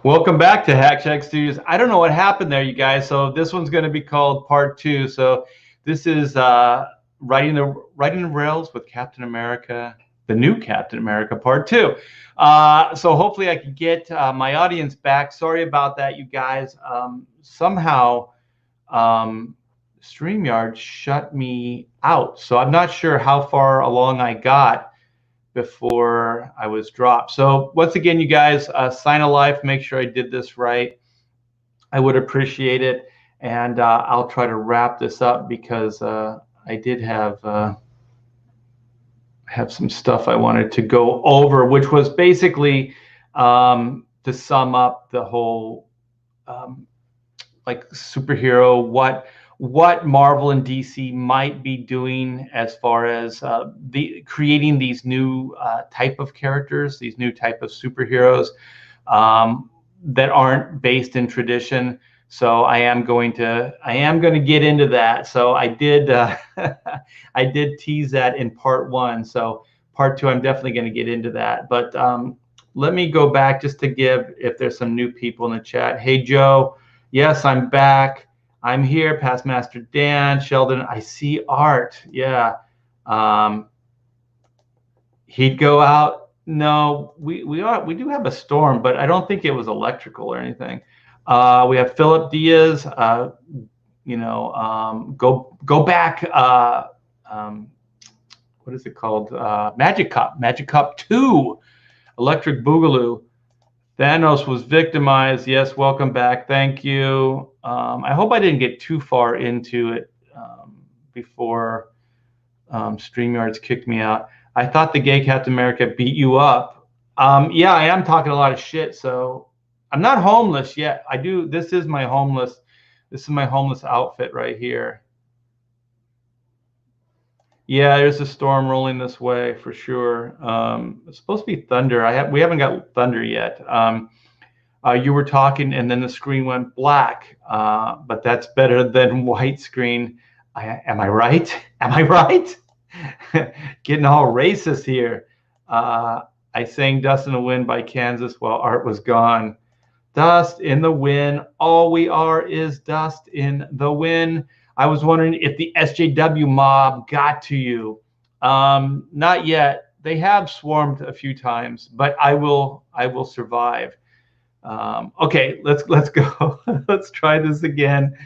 Welcome back to Hack Shack Studios. I don't know what happened there, you guys. So this one's going to be called Part Two. So this is riding the rails with Captain America, the new Captain America, Part Two. So hopefully I can get my audience back. Sorry about that, you guys. Somehow um, StreamYard shut me out, so I'm not sure how far along I got before I was dropped. So once again, you guys, sign a life, make sure I did this right. I would appreciate it. And I'll try to wrap this up because I did have some stuff I wanted to go over, which was basically to sum up the whole um, like superhero, what Marvel and DC might be doing as far as the creating these new type of characters, these new type of superheroes that aren't based in tradition. So I am going to get into that. So I did I did tease that in part one. So part two, I'm definitely going to get into that. But let me go back just to give if there's some new people in the chat. Hey Joe. Yes, I'm back. I'm here, past Master Dan, Sheldon. I see Art. Yeah. Um, he'd go out. No, we do have a storm, but I don't think it was electrical or anything. We have Philip Diaz. Go back. Um, what is it called? Magic Cup 2, Electric Boogaloo. Thanos was victimized. Yes, welcome back. Thank you. I hope I didn't get too far into it before StreamYards kicked me out. I thought the gay Captain America beat you up. Yeah, I am talking a lot of shit. So I'm not homeless yet. I do. This is my homeless. This is my homeless outfit right here. Yeah, there's a storm rolling this way for sure. It's supposed to be thunder. We haven't got thunder yet. You were talking, and then the screen went black. But that's better than white screen. Am I right? Am I right? Getting all racist here. I sang "Dust in the Wind" by Kansas while Art was gone. Dust in the wind. All we are is dust in the wind. I was wondering if the SJW mob got to you. Not yet. They have swarmed a few times, but I will survive. Okay, let's go. Let's try this again.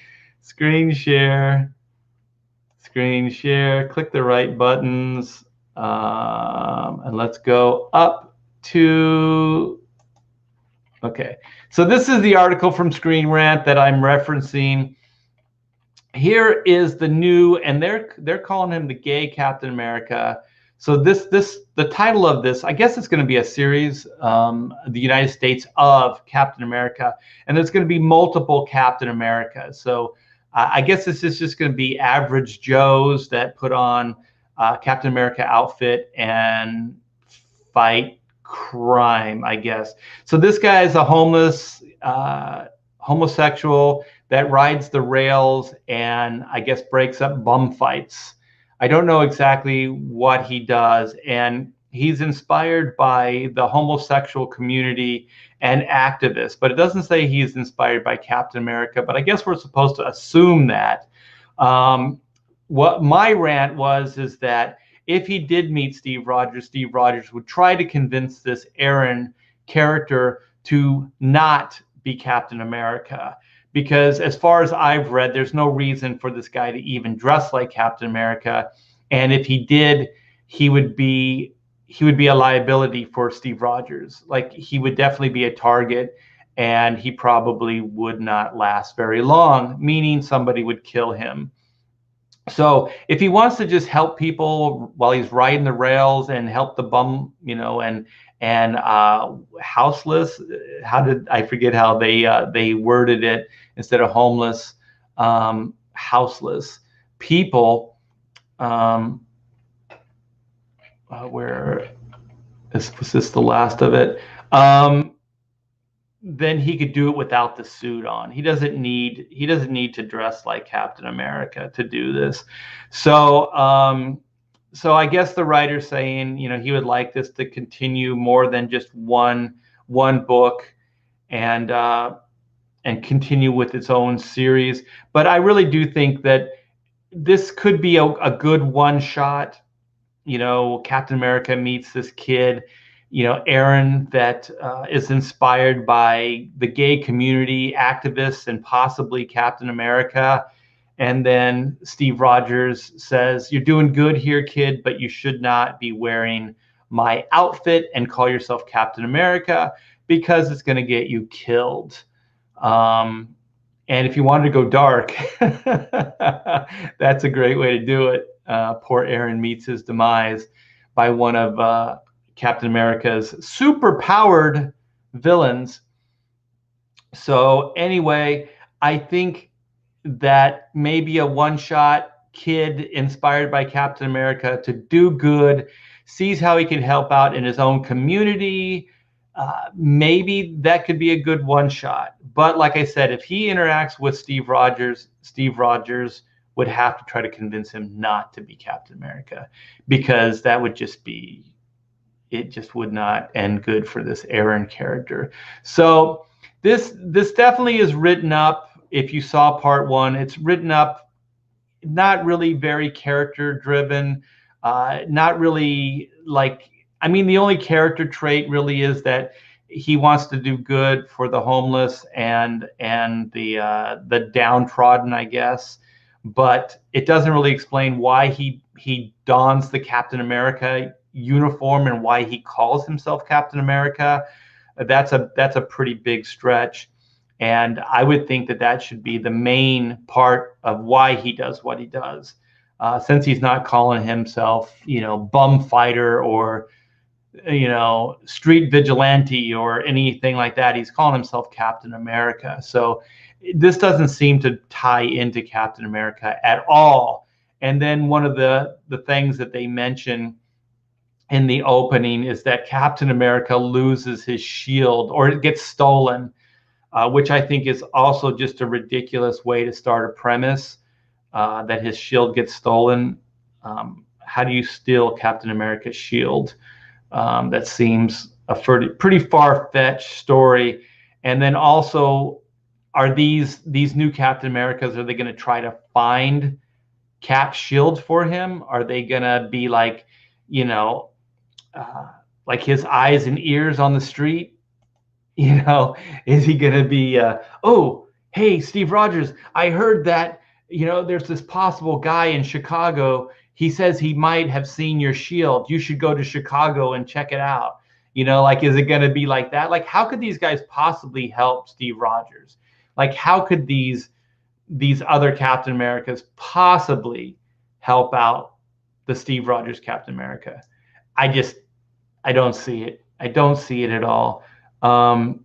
Screen share. Screen share. Click the right buttons, and let's go up to. Okay, so this is the article from Screen Rant that I'm referencing. Here is the new, and they're calling him the gay Captain America. So the title of this, I guess it's going to be a series, the United States of Captain America, and there's going to be multiple Captain Americas. So I guess this is just going to be average Joes that put on Captain America outfit and fight crime, I guess. So this guy is a homeless homosexual that rides the rails and I guess breaks up bum fights. I don't know exactly what he does, and he's inspired by the homosexual community and activists, but it doesn't say he's inspired by Captain America, but I guess we're supposed to assume that. What my rant was is that if he did meet Steve Rogers would try to convince this Aaron character to not be Captain America. Because as far as I've read, there's no reason for this guy to even dress like Captain America. And if he did, he would be a liability for Steve Rogers. Like he would definitely be a target, and he probably would not last very long, meaning somebody would kill him. So if he wants to just help people while he's riding the rails and help the bum, and houseless, how did I forget how they worded it instead of homeless, houseless people. Where was this the last of it? Then he could do it without the suit on. He doesn't need to dress like Captain America to do this. So I guess the writer's saying, he would like this to continue more than just one book, and continue with its own series. But I really do think that this could be a good one shot. Captain America meets this kid, Aaron, that is inspired by the gay community activists and possibly Captain America. And then Steve Rogers says, "You're doing good here, kid, but you should not be wearing my outfit and call yourself Captain America because it's going to get you killed." And if you wanted to go dark, that's a great way to do it. Poor Aaron meets his demise by one of Captain America's super-powered villains. So anyway, I think that maybe a one-shot kid inspired by Captain America to do good, sees how he can help out in his own community. Maybe that could be a good one shot. But like I said, if he interacts with Steve Rogers would have to try to convince him not to be Captain America, because that would just be, it just would not end good for this Aaron character. So this definitely is written up. If you saw part one, it's written up not really very character driven, not really like, I mean, the only character trait really is that he wants to do good for the homeless and the downtrodden, I guess. But it doesn't really explain why he dons the Captain America uniform and why he calls himself Captain America. That's a pretty big stretch. And I would think that should be the main part of why he does what he does. Since he's not calling himself, bum fighter or, street vigilante or anything like that. He's calling himself Captain America. So this doesn't seem to tie into Captain America at all. And then one of the things that they mention in the opening is that Captain America loses his shield, or it gets stolen, which I think is also just a ridiculous way to start a premise, that his shield gets stolen. How do you steal Captain America's shield? That seems a pretty far-fetched story. And then also, are these new Captain Americas, are they going to try to find Cap's shield for him? Are they going to be like, like his eyes and ears on the street? Is he going to be, oh, hey, Steve Rogers, I heard that, there's this possible guy in Chicago. He says he might have seen your shield. You should go to Chicago and check it out. Like, is it going to be like that? Like, how could these guys possibly help Steve Rogers? Like, how could these other Captain Americas possibly help out the Steve Rogers Captain America? I don't see it. I don't see it at all. And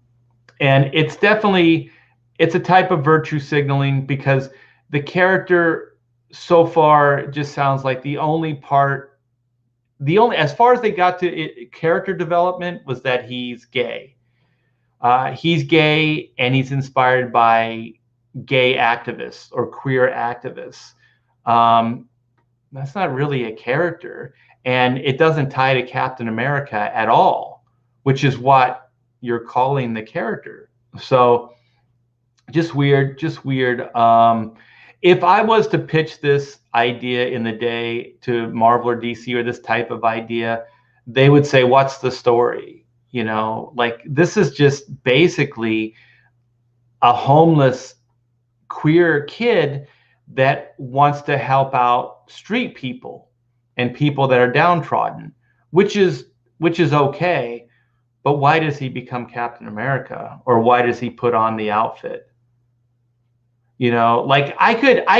it's definitely, it's a type of virtue signaling, because the character so far just sounds like as far as they got to it, character development was that he's gay. He's gay and he's inspired by gay activists or queer activists. That's not really a character, and it doesn't tie to Captain America at all, which is what you're calling the character. So just weird. If I was to pitch this idea in the day to Marvel or DC, or this type of idea, they would say, what's the story? Like, this is just basically a homeless queer kid that wants to help out street people and people that are downtrodden, which is okay. But why does he become Captain America, or why does he put on the outfit? Like, I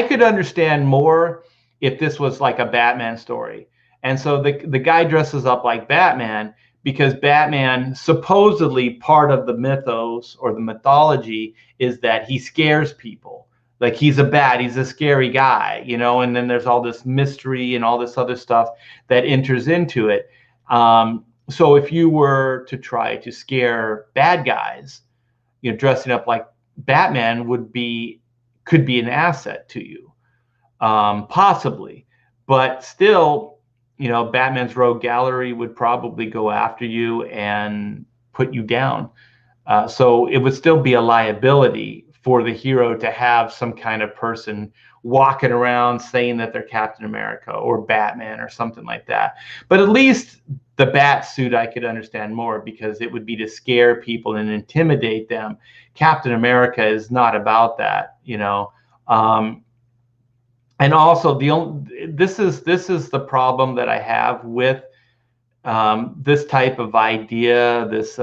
could understand more if this was like a Batman story. And so the guy dresses up like Batman because Batman, supposedly part of the mythos or the mythology, is that he scares people. Like, he's a scary guy, and then there's all this mystery and all this other stuff that enters into it. So if you were to try to scare bad guys, dressing up like Batman could be an asset to you, possibly. But still, Batman's rogue gallery would probably go after you and put you down. So it would still be a liability for the hero to have some kind of person walking around saying that they're Captain America or Batman or something like that. But at least the bat suit I could understand more, because it would be to scare people and intimidate them. Captain America is not about that, you know. And also this is the problem that I have with this type of idea, this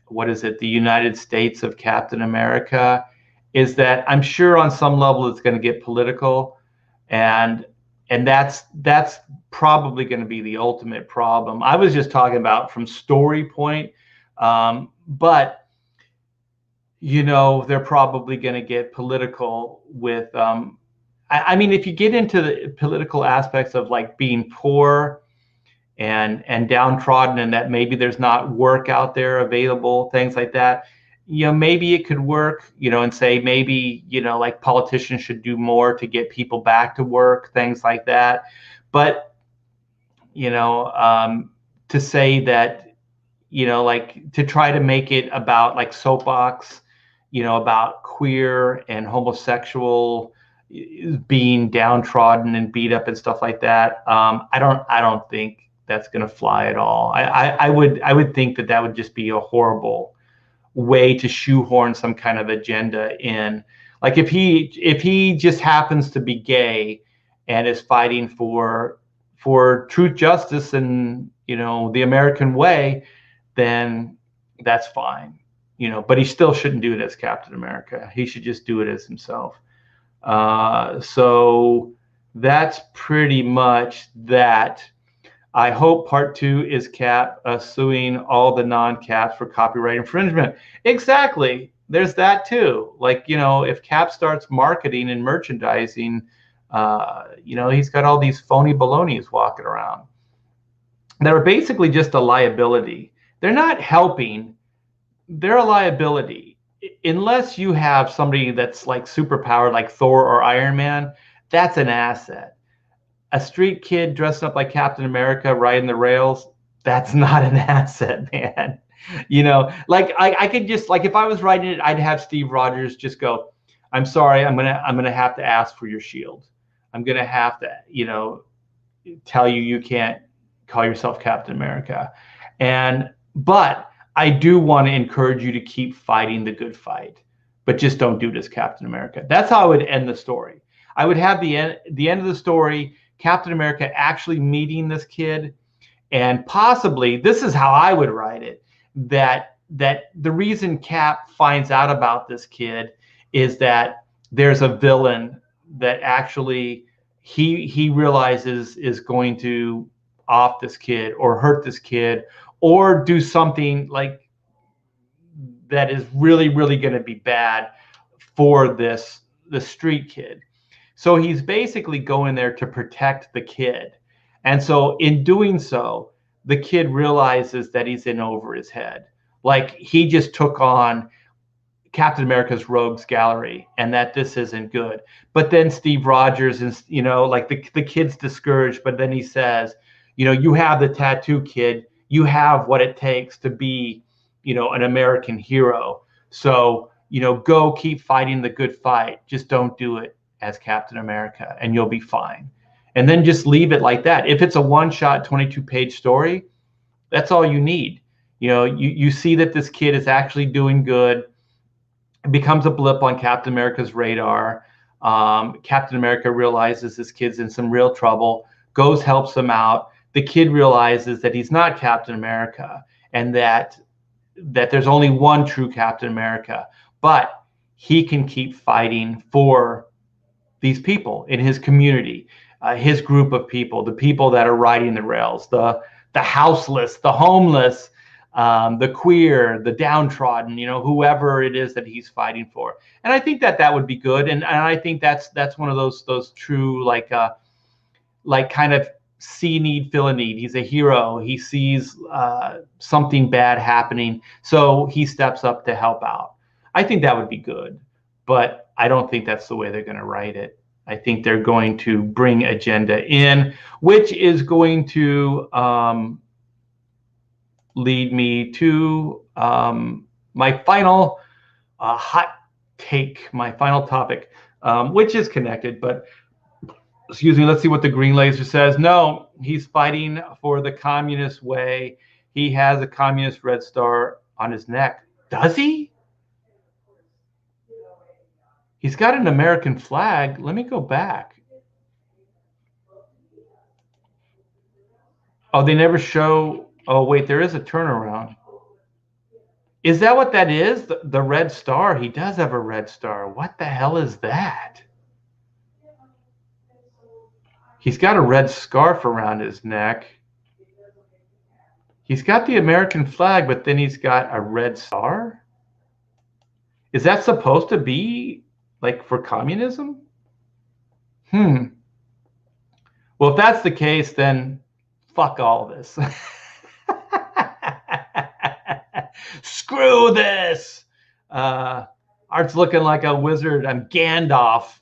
what is it, the United States of Captain America, is that I'm sure on some level it's going to get political, and that's probably going to be the ultimate problem. I was just talking about from story point, but you know, they're probably going to get political with I mean, if you get into the political aspects of like being poor and downtrodden, and that maybe there's not work out there available, things like that, you know, maybe it could work, you know, and say maybe, you know, like politicians should do more to get people back to work, things like that. But, you know, to say that, you know, like to try to make it about like soapbox, you know, about queer and homosexual being downtrodden and beat up and stuff like that. I don't think that's going to fly at all. I would think that that would just be a horrible way to shoehorn some kind of agenda in. Like if he just happens to be gay and is fighting for truth, justice, and, you know, the American way, then that's fine, you know. But he still shouldn't do it as Captain America. He should just do it as himself. So that's pretty much that. I hope part 2 is Cap suing all the non-Caps for copyright infringement. Exactly. There's that too. Like, you know, if Cap starts marketing and merchandising, you know, he's got all these phony balonies walking around that are basically just a liability. They're not helping. They're a liability. Unless you have somebody that's like superpowered, like Thor or Iron Man, that's an asset. A street kid dressed up like Captain America riding the rails, that's not an asset, man. You know, like I could just, like, if I was writing it, I'd have Steve Rogers just go, I'm sorry, I'm gonna have to ask for your shield. I'm gonna have to, you know, tell you you can't call yourself Captain America. But I do want to encourage you to keep fighting the good fight, but just don't do it as Captain America. That's how I would end the story. I would have the end of the story, Captain America actually meeting this kid, and possibly, this is how I would write it, that the reason Cap finds out about this kid is that there's a villain that actually he realizes is going to off this kid or hurt this kid or do something like that is really, really going to be bad for the street kid. So he's basically going there to protect the kid. And so in doing so, the kid realizes that he's in over his head. Like he just took on Captain America's rogues gallery and that this isn't good. But then Steve Rogers is, you know, like the kid's discouraged, but then he says, you know, you have the tattoo, kid. You have what it takes to be, you know, an American hero. So, you know, go keep fighting the good fight. Just don't do it as Captain America and you'll be fine. And then just leave it like that. If it's a one-shot 22-page story, that's all you need. You know, you see that this kid is actually doing good. It becomes a blip on Captain America's radar. Captain America realizes this kid's in some real trouble, goes, helps him out. The kid realizes that he's not Captain America and that there's only one true Captain America, but he can keep fighting for these people in his community, his group of people, the people that are riding the rails, the houseless, the homeless, the queer, the downtrodden, you know, whoever it is that he's fighting for. And I think that would be good. And I think that's one of those true, like kind of see need, fill a need. He's a hero. He sees something bad happening, so he steps up to help out. I think that would be good, but I don't think that's the way they're going to write it. I think they're going to bring agenda in, which is going to lead me to My final hot take, my final topic, which is connected, but excuse me, let's see what the green laser says. No, he's fighting for the communist way. He has a communist red star on his neck. Does he? He's got an American flag. Let me go back. Oh, they never show. Oh, wait, there is a turnaround. Is that what that is? The red star? He does have a red star. What the hell is that? He's got a red scarf around his neck. He's got the American flag, but then he's got a red star? Is that supposed to be like for communism? Well, if that's the case, then fuck all this. Screw this. Art's looking like a wizard. I'm Gandalf.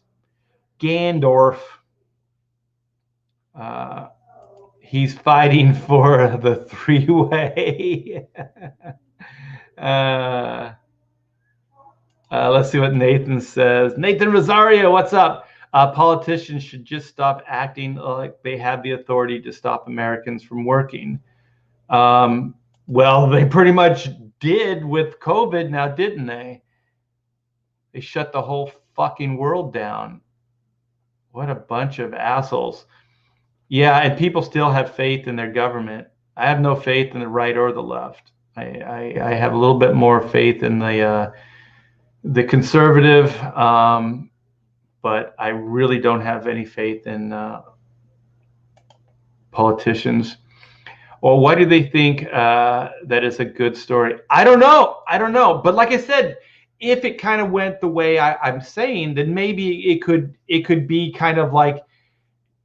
He's fighting for the three-way. Let's see what Nathan says. Nathan Rosario, what's up? Politicians should just stop acting like they have the authority to stop Americans from working. Well, they pretty much did with COVID now, didn't they? They shut the whole fucking world down. What a bunch of assholes. Yeah, and people still have faith in their government. I have no faith in the right or the left. I have a little bit more faith in the conservative, but I really don't have any faith in politicians. Or why do they think that is a good story? I don't know. But like I said, if it kind of went the way I'm saying, then maybe it could be kind of like,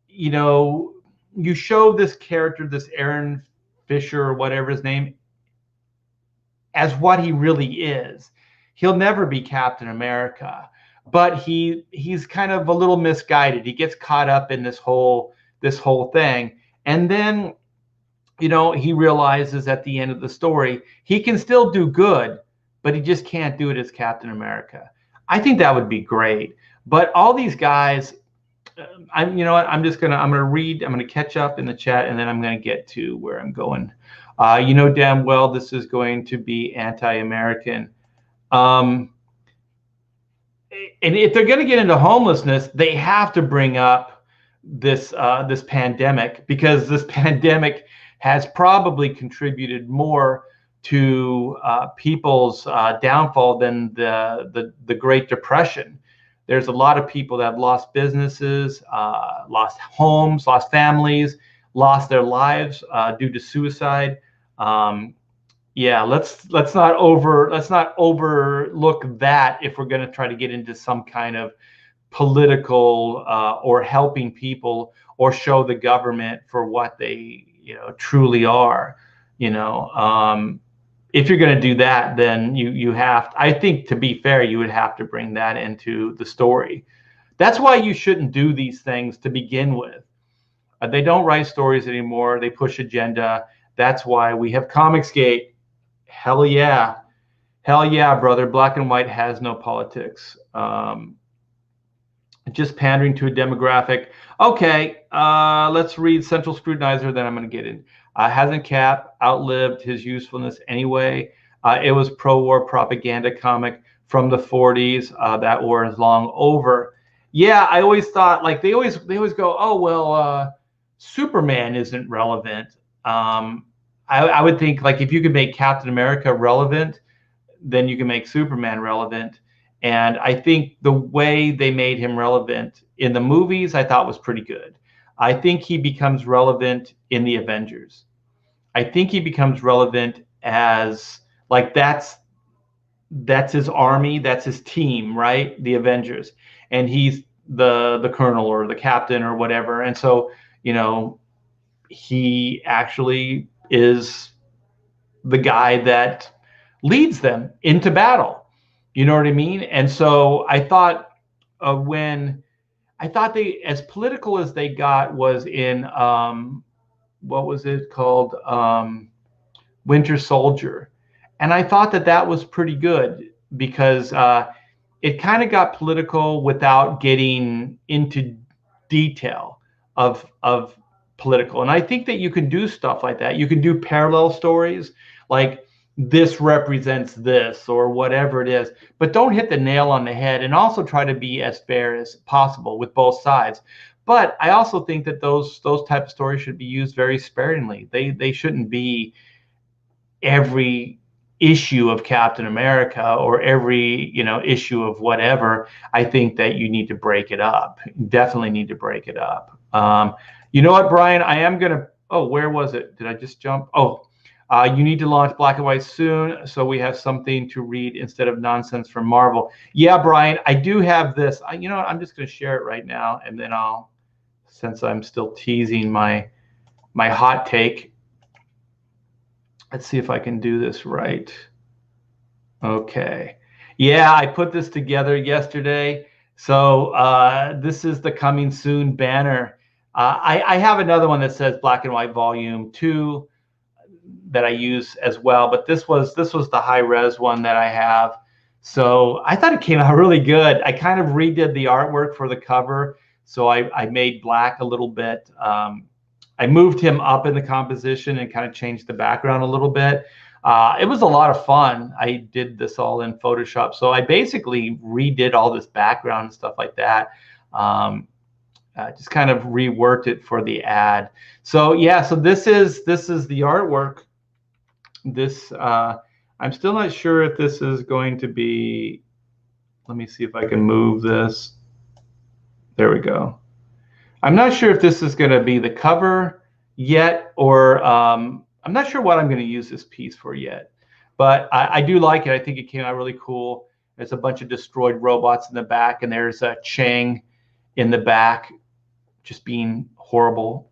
you know, you show this character, this Aaron Fisher or whatever his name, as what he really is. He'll never be Captain America, but he's kind of a little misguided. He gets caught up in this whole thing, and then, you know, he realizes at the end of the story he can still do good, but he just can't do it as Captain America. I think that would be great. But all these guys, you know what? I'm gonna catch up in the chat, and then I'm gonna get to where I'm going. You know damn well this is going to be anti-American. And if they're going to get into homelessness, they have to bring up this pandemic, because this pandemic has probably contributed more to people's downfall than the Great Depression. There's a lot of people that have lost businesses, lost homes, lost families, lost their lives due to suicide. Yeah, let's not overlook that if we're going to try to get into some kind of political or helping people or show the government for what they, you know, truly are. You know, if you're going to do that, then you have, I think, to be fair, you would have to bring that into the story. That's why you shouldn't do these things to begin with. They don't write stories anymore. They push agenda. That's why we have Comicsgate. Hell yeah, brother. Black and white has no politics. Just pandering to a demographic. Okay, let's read Central Scrutinizer, then I'm going to get in. Hasn't Cap outlived his usefulness anyway? It was pro-war propaganda comic from the 40s. That war is long over. Yeah, I always thought, like, they always go, oh well, Superman isn't relevant. I would think, like, if you could make Captain America relevant, then you can make Superman relevant. And I think the way they made him relevant in the movies, I thought was pretty good. I think he becomes relevant in the Avengers. I think he becomes relevant as, like, that's his army, that's his team, right? The Avengers. And he's the colonel or the captain or whatever. And so, you know, he actually is the guy that leads them into battle. You know what I mean? And so I thought they, as political as they got, was in what was it called? Winter Soldier. And I thought that that was pretty good because it kind of got political without getting into detail of political. And I think that you can do stuff like that. You can do parallel stories, like this represents this or whatever it is, but don't hit the nail on the head, and also try to be as fair as possible with both sides. But I also think that those type of stories should be used very sparingly. They shouldn't be every issue of Captain America or every issue of whatever. I think that you need to break it up. Definitely need to break it up. You know what, Brian? I am gonna. Oh, where was it? Did I just jump? Oh, you need to launch Black and White soon, so we have something to read instead of nonsense from Marvel. Yeah, Brian, I do have this. You know what? I'm just gonna share it right now, and then I'll, since I'm still teasing my hot take. Let's see if I can do this right. Okay. Yeah, I put this together yesterday. So this is the coming soon banner. I have another one that says Black and White Volume 2 that I use as well, but this was the high res one that I have. So I thought it came out really good. I kind of redid the artwork for the cover. So I made Black a little bit. I moved him up in the composition and kind of changed the background a little bit. It was a lot of fun. I did this all in Photoshop. So I basically redid all this background and stuff like that. Just kind of reworked it for the ad. So yeah, so this is the artwork. This I'm still not sure if this is going to be, let me see if I can move this. There we go. I'm not sure if this is going to be the cover yet, or I'm not sure what I'm going to use this piece for yet. But I do like it. I think it came out really cool. There's a bunch of destroyed robots in the back, and there's a Chang in the back just being horrible.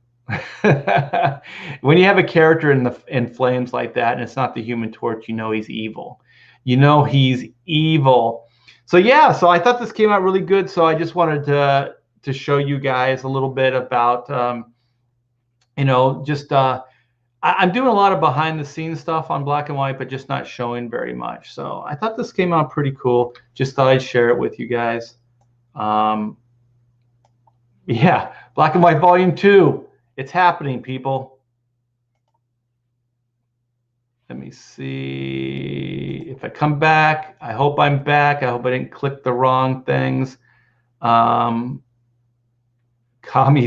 When you have a character in flames like that, and it's not the Human Torch, you know he's evil. You know he's evil. So yeah, so I thought this came out really good. So I just wanted to show you guys a little bit about, I'm doing a lot of behind the scenes stuff on Black and White, but just not showing very much. So I thought this came out pretty cool. Just thought I'd share it with you guys. Yeah, Black and White Volume 2. It's happening, people. Let me see if I come back. I hope I'm back. I hope I didn't click the wrong things. Commie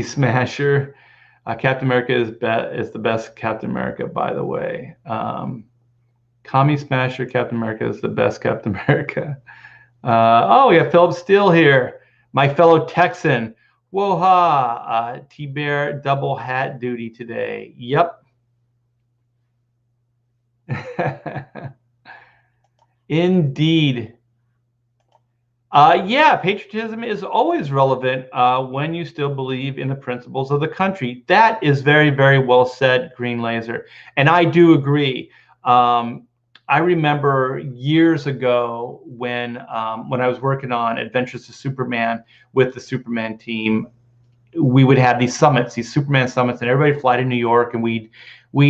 Smasher. Captain America is the best Captain America, by the way. Commie Smasher, Captain America is the best Captain America. Oh, we have Philip Steele here, my fellow Texan. Whoa-ha, T-Bear double hat duty today. Yep. Indeed. Yeah, patriotism is always relevant when you still believe in the principles of the country. That is very, very well said, Green Laser. And I do agree. I remember years ago when I was working on Adventures of Superman with the Superman team, we would have these summits, these Superman summits, and everybody would fly to New York, and we'd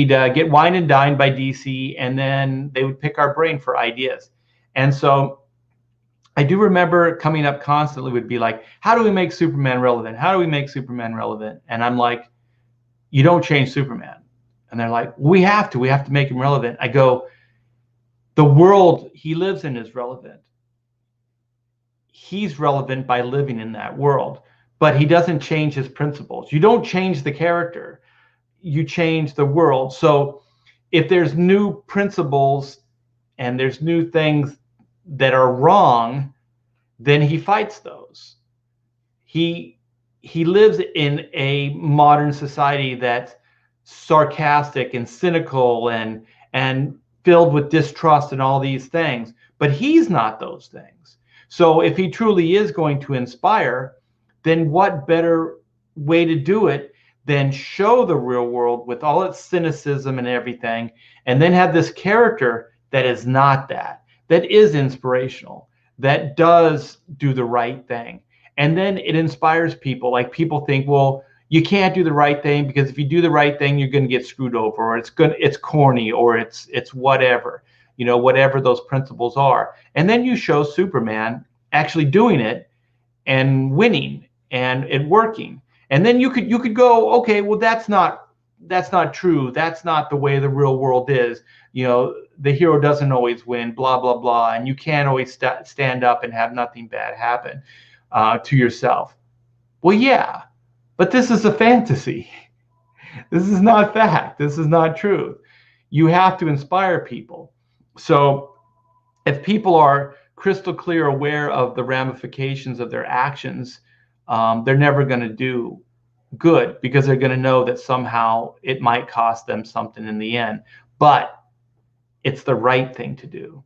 get wine and dined by DC, and then they would pick our brain for ideas. And so I do remember coming up constantly would be like, how do we make Superman relevant? How do we make Superman relevant? And I'm like, you don't change Superman. And they're like, we have to make him relevant. I go, the world he lives in is relevant. He's relevant by living in that world, but he doesn't change his principles. You don't change the character, you change the world. So if there's new principles and there's new things that are wrong, then he fights those. He lives in a modern society that's sarcastic and cynical and filled with distrust and all these things, but he's not those things. So if he truly is going to inspire, then what better way to do it than show the real world with all its cynicism and everything, and then have this character that is not that is inspirational, that does do the right thing. And then it inspires people. Like, people think, well, you can't do the right thing because if you do the right thing, you're going to get screwed over, or it's corny, or it's whatever. whatever those principles are. And then you show Superman actually doing it and winning and it working. And then you could go, okay, well, that's not true. That's not the way the real world is. The hero doesn't always win, blah, blah, blah. And you can't always stand up and have nothing bad happen to yourself. Well, yeah, but this is a fantasy. This is not fact. This is not truth. You have to inspire people. So if people are crystal clear aware of the ramifications of their actions, they're never going to do good, because they're going to know that somehow it might cost them something in the end, but it's the right thing to do.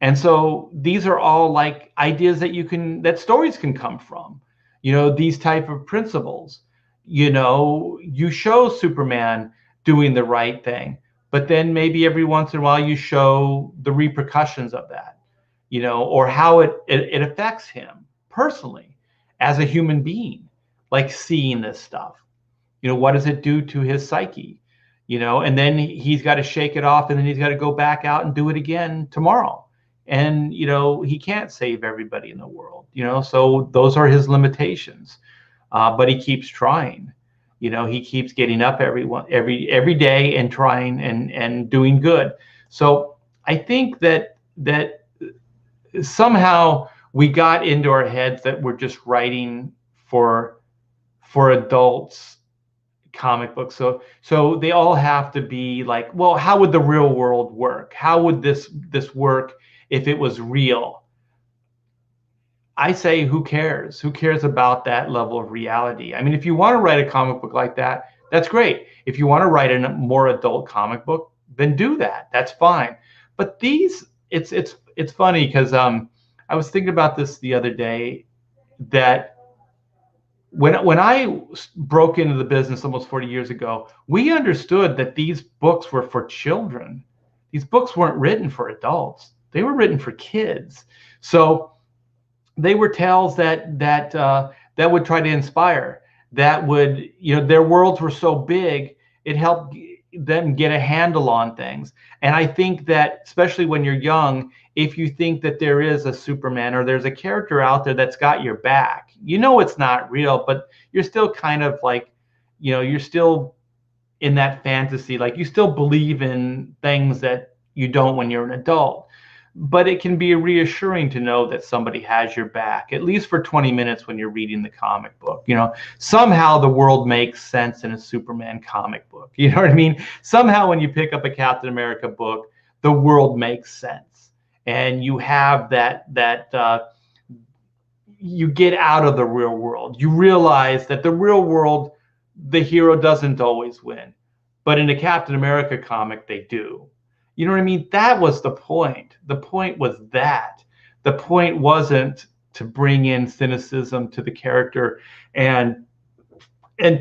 And so these are all like ideas that stories can come from, these type of principles. You show Superman doing the right thing, but then maybe every once in a while you show the repercussions of that, or how it affects him personally as a human being, like seeing this stuff. What does it do to his psyche? And then he's got to shake it off, and then he's got to go back out and do it again tomorrow. And, he can't save everybody in the world, so those are his limitations. But he keeps trying. He keeps getting up every day and trying and doing good. So I think that somehow we got into our heads that we're just writing for adults comic books. So they all have to be like, well, how would the real world work? How would this work if it was real? I say, who cares? Who cares about that level of reality? I mean, if you want to write a comic book like that, that's great. If you want to write a more adult comic book, then do that. That's fine. But it's funny because I was thinking about this the other day, that when I broke into the business almost 40 years ago, we understood that these books were for children. These books weren't written for adults. They were written for kids. So they were tales that would try to inspire, that would, their worlds were so big, it helped them get a handle on things. And I think that, especially when you're young, if you think that there is a Superman or there's a character out there that's got your back, it's not real, but you're still kind of like, you're still in that fantasy, like you still believe in things that you don't when you're an adult. But it can be reassuring to know that somebody has your back, at least for 20 minutes when you're reading the comic book. Somehow the world makes sense in a Superman comic book. You know what I mean? Somehow when you pick up a Captain America book, the world makes sense. And you have that you get out of the real world. You realize that the real world, the hero doesn't always win. But in a Captain America comic, they do. You know what I mean? That was the point. The point was that. The point wasn't to bring in cynicism to the character and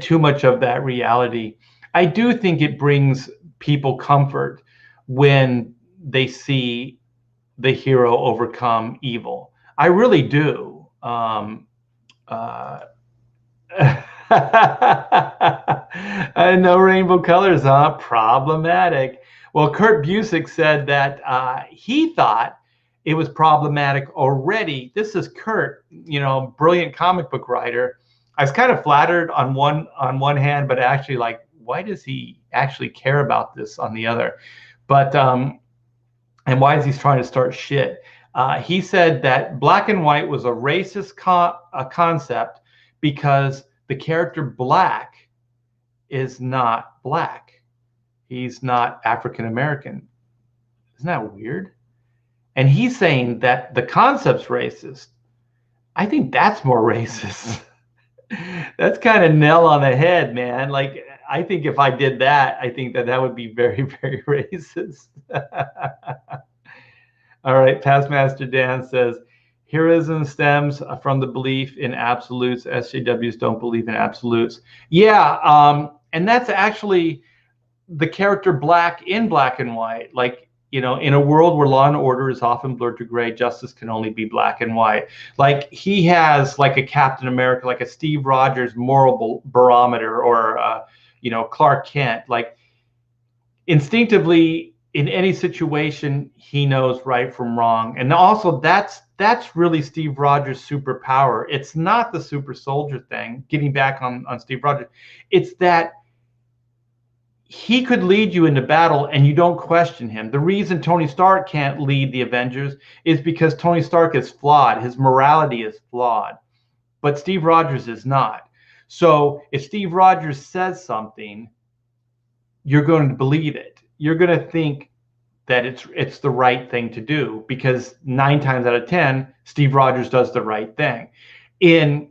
too much of that reality. I do think it brings people comfort when they see the hero overcome evil. I really do. No rainbow colors, huh? Problematic. Well, Kurt Busiek said that he thought it was problematic already. This is Kurt, brilliant comic book writer. I was kind of flattered on one hand, but actually, like, why does he actually care about this on the other? But and why is he trying to start shit? He said that black and white was a racist concept because the character Black is not black. He's not African American. Isn't that weird? And he's saying that the concept's racist. I think that's more racist. That's kind of nail on the head, man. Like, I think if I did that, I think that would be very, very racist. All right, Past Master Dan says, heroism stems from the belief in absolutes. SJWs don't believe in absolutes. Yeah, and that's actually the character Black in Black and White. Like, in a world where law and order is often blurred to gray, justice can only be black and white. Like, he has like a Captain America, like a Steve Rogers moral barometer, or Clark Kent. Like, instinctively, in any situation, he knows right from wrong. And also that's really Steve Rogers' superpower. It's not the super soldier thing, getting back on Steve Rogers. It's that he could lead you into battle and you don't question him. The reason Tony Stark can't lead the Avengers is because Tony Stark is flawed. His morality is flawed, but Steve Rogers is not. So if Steve Rogers says something, you're going to believe it. You're going to think that it's the right thing to do, because 9 times out of 10, Steve Rogers does the right thing. In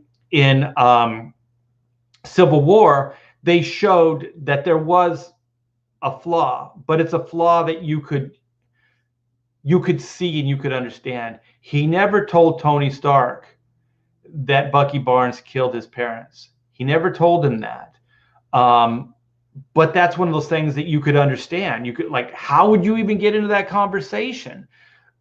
Civil War, they showed that there was a flaw, but it's a flaw that you could see and you could understand. He never told Tony Stark that Bucky Barnes killed his parents. He never told him that. But that's one of those things that you could understand. You could, like, how would you even get into that conversation?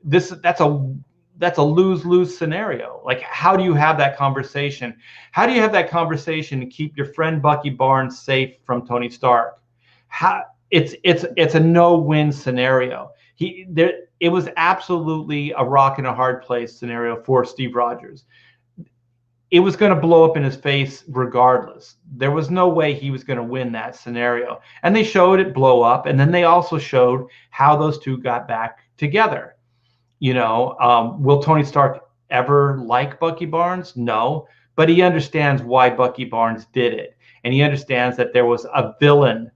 That's a lose-lose scenario. Like, how do you have that conversation? How do you have that conversation to keep your friend Bucky Barnes safe from Tony Stark? It's a no-win scenario. It was absolutely a rock and a hard place scenario for Steve Rogers. It was going to blow up in his face regardless. There was no way he was going to win that scenario. And they showed it blow up. And then they also showed how those two got back together. Will Tony Stark ever like Bucky Barnes? No, but he understands why Bucky Barnes did it. And he understands that there was a villain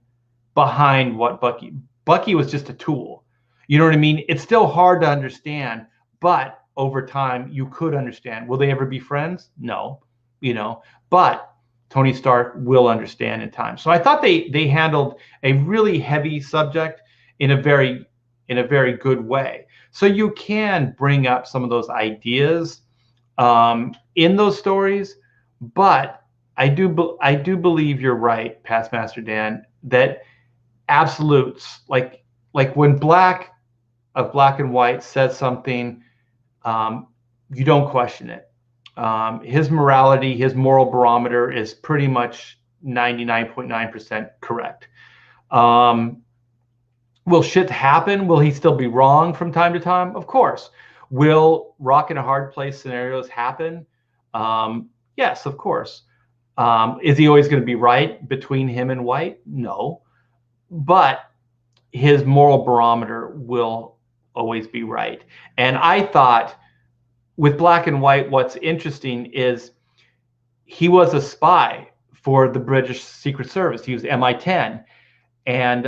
behind what Bucky was just a tool. You know what I mean? It's still hard to understand, but over time you could understand. Will they ever be friends? No, but Tony Stark will understand in time. So I thought they handled a really heavy subject in a very good way. So you can bring up some of those ideas in those stories, but I do believe you're right, Past Master Dan, that absolutes, like when Black and White says something, you don't question it. His morality, his moral barometer is pretty much 99.9% correct. Will shit happen? Will he still be wrong from time to time? Of course. Will rock and a hard place scenarios happen? Yes, of course. Is he always going to be right between him and White? No. But his moral barometer will always be right. And I thought with Black and White, what's interesting is he was a spy for the British Secret Service. He was MI10. And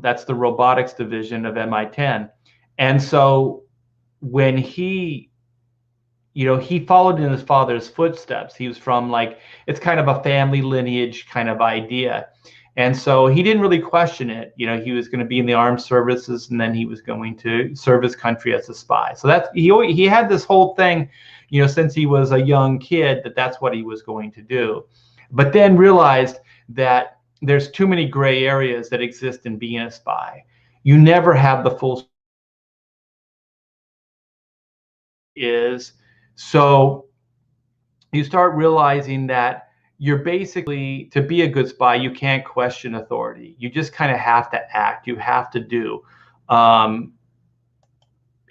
that's the robotics division of MI10. And so when he followed in his father's footsteps. He was from, it's kind of a family lineage kind of idea. And so he didn't really question it. He was going to be in the armed services, and then he was going to serve his country as a spy. So he had this whole thing, since he was a young kid, that's what he was going to do. But then realized that there's too many gray areas that exist in being a spy. You never have the full is. So you start realizing that you're basically, to be a good spy, you can't question authority. You just kind of have to act. You have to do. And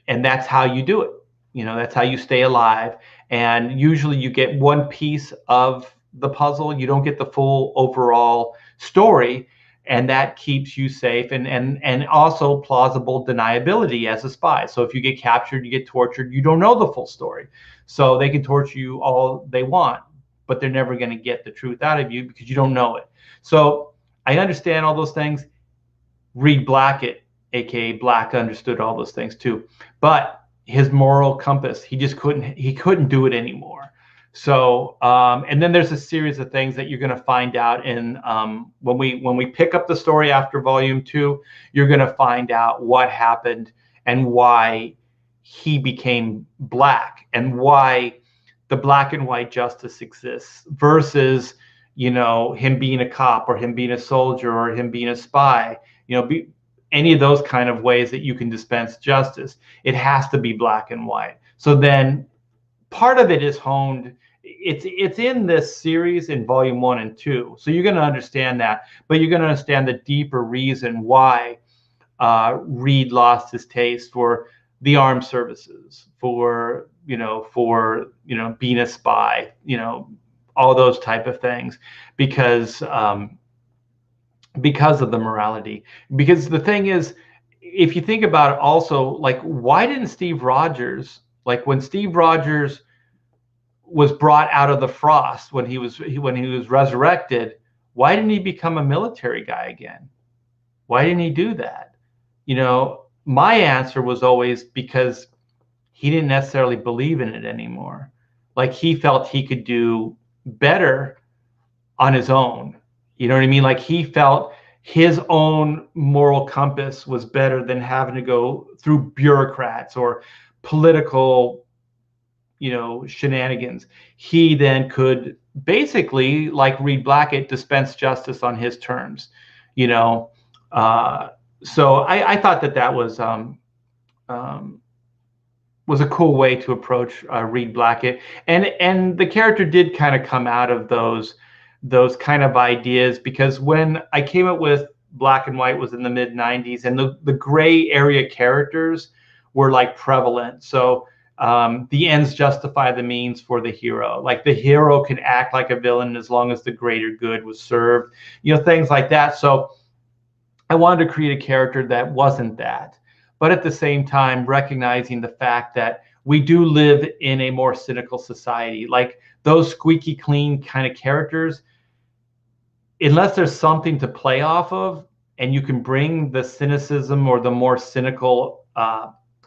that's how you do it. That's how you stay alive. And usually you get one piece of the puzzle. You don't get the full overall story. And that keeps you safe, and also plausible deniability as a spy. So if you get captured, you get tortured, you don't know the full story. So they can torture you all they want, but they're never going to get the truth out of you because you don't know it. So I understand all those things. Reed Blackett, aka Black, understood all those things too. But his moral compass, he couldn't do it anymore. So, and then there's a series of things that you're going to find out in when we pick up the story after Volume 2, you're going to find out what happened and why he became black and why the black and white justice exists versus, him being a cop or him being a soldier or him being a spy, any of those kind of ways that you can dispense justice. It has to be black and white. So then part of it is honed. It's in this series in Volume 1 and 2. So you're going to understand that, but you're going to understand the deeper reason why Reed lost his taste for the armed services, for being a spy, all those type of things, because of the morality. Because the thing is, if you think about it also, like, why didn't Steve Rogers, like when Steve Rogers was brought out of the frost, when he was resurrected, why didn't he become a military guy again? Why didn't he do that? My answer was always because he didn't necessarily believe in it anymore. Like, he felt he could do better on his own. You know what I mean? Like, he felt his own moral compass was better than having to go through bureaucrats or political, shenanigans. He then could basically, like Reed Blackett, dispense justice on his terms. So I thought that was a cool way to approach Reed Blackett, and the character did kind of come out of those kind of ideas, because when I came up with Black and White was in the mid 90s, and the gray area characters were like prevalent. So the ends justify the means for the hero. Like, the hero can act like a villain as long as the greater good was served, things like that. So I wanted to create a character that wasn't that, but at the same time recognizing the fact that we do live in a more cynical society. Like, those squeaky clean kind of characters, unless there's something to play off of, and you can bring the cynicism or the more cynical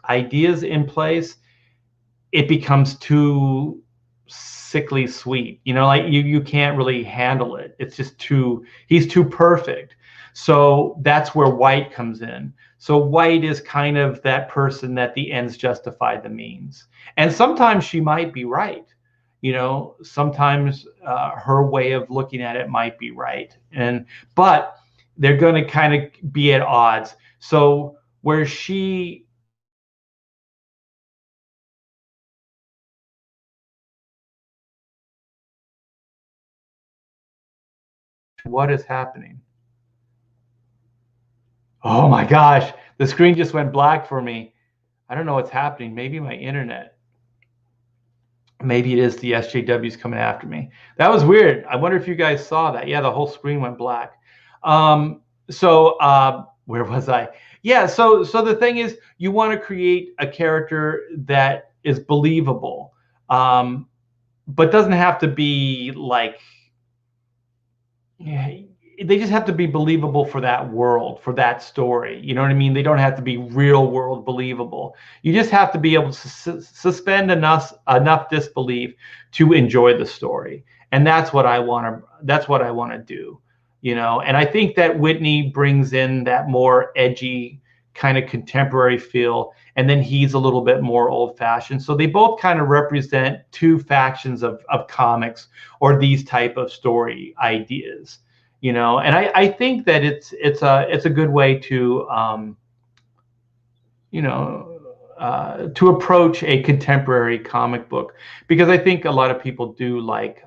ideas in place, it becomes too sickly sweet. Like, you can't really handle it. It's just he's too perfect. So that's where White comes in. So White is kind of that person that the ends justify the means. And sometimes she might be right. Sometimes her way of looking at it might be right. But they're going to kind of be at odds. So where what is happening? Oh my gosh, the screen just went black for me. I don't know what's happening. Maybe my internet. Maybe it is the SJWs coming after me. That was weird. I wonder if you guys saw that. Yeah, the whole screen went black. Where was I? Yeah, so the thing is, you want to create a character that is believable, but doesn't have to be like, they just have to be believable for that world, for that story. You know what I mean? They don't have to be real world believable. You just have to be able to suspend enough disbelief to enjoy the story. And that's what I want to do. And I think that Whitney brings in that more edgy kind of contemporary feel, and then he's a little bit more old-fashioned. So they both kind of represent two factions of comics, or these type of story ideas. And I think that it's a good way to to approach a contemporary comic book, because I think a lot of people do like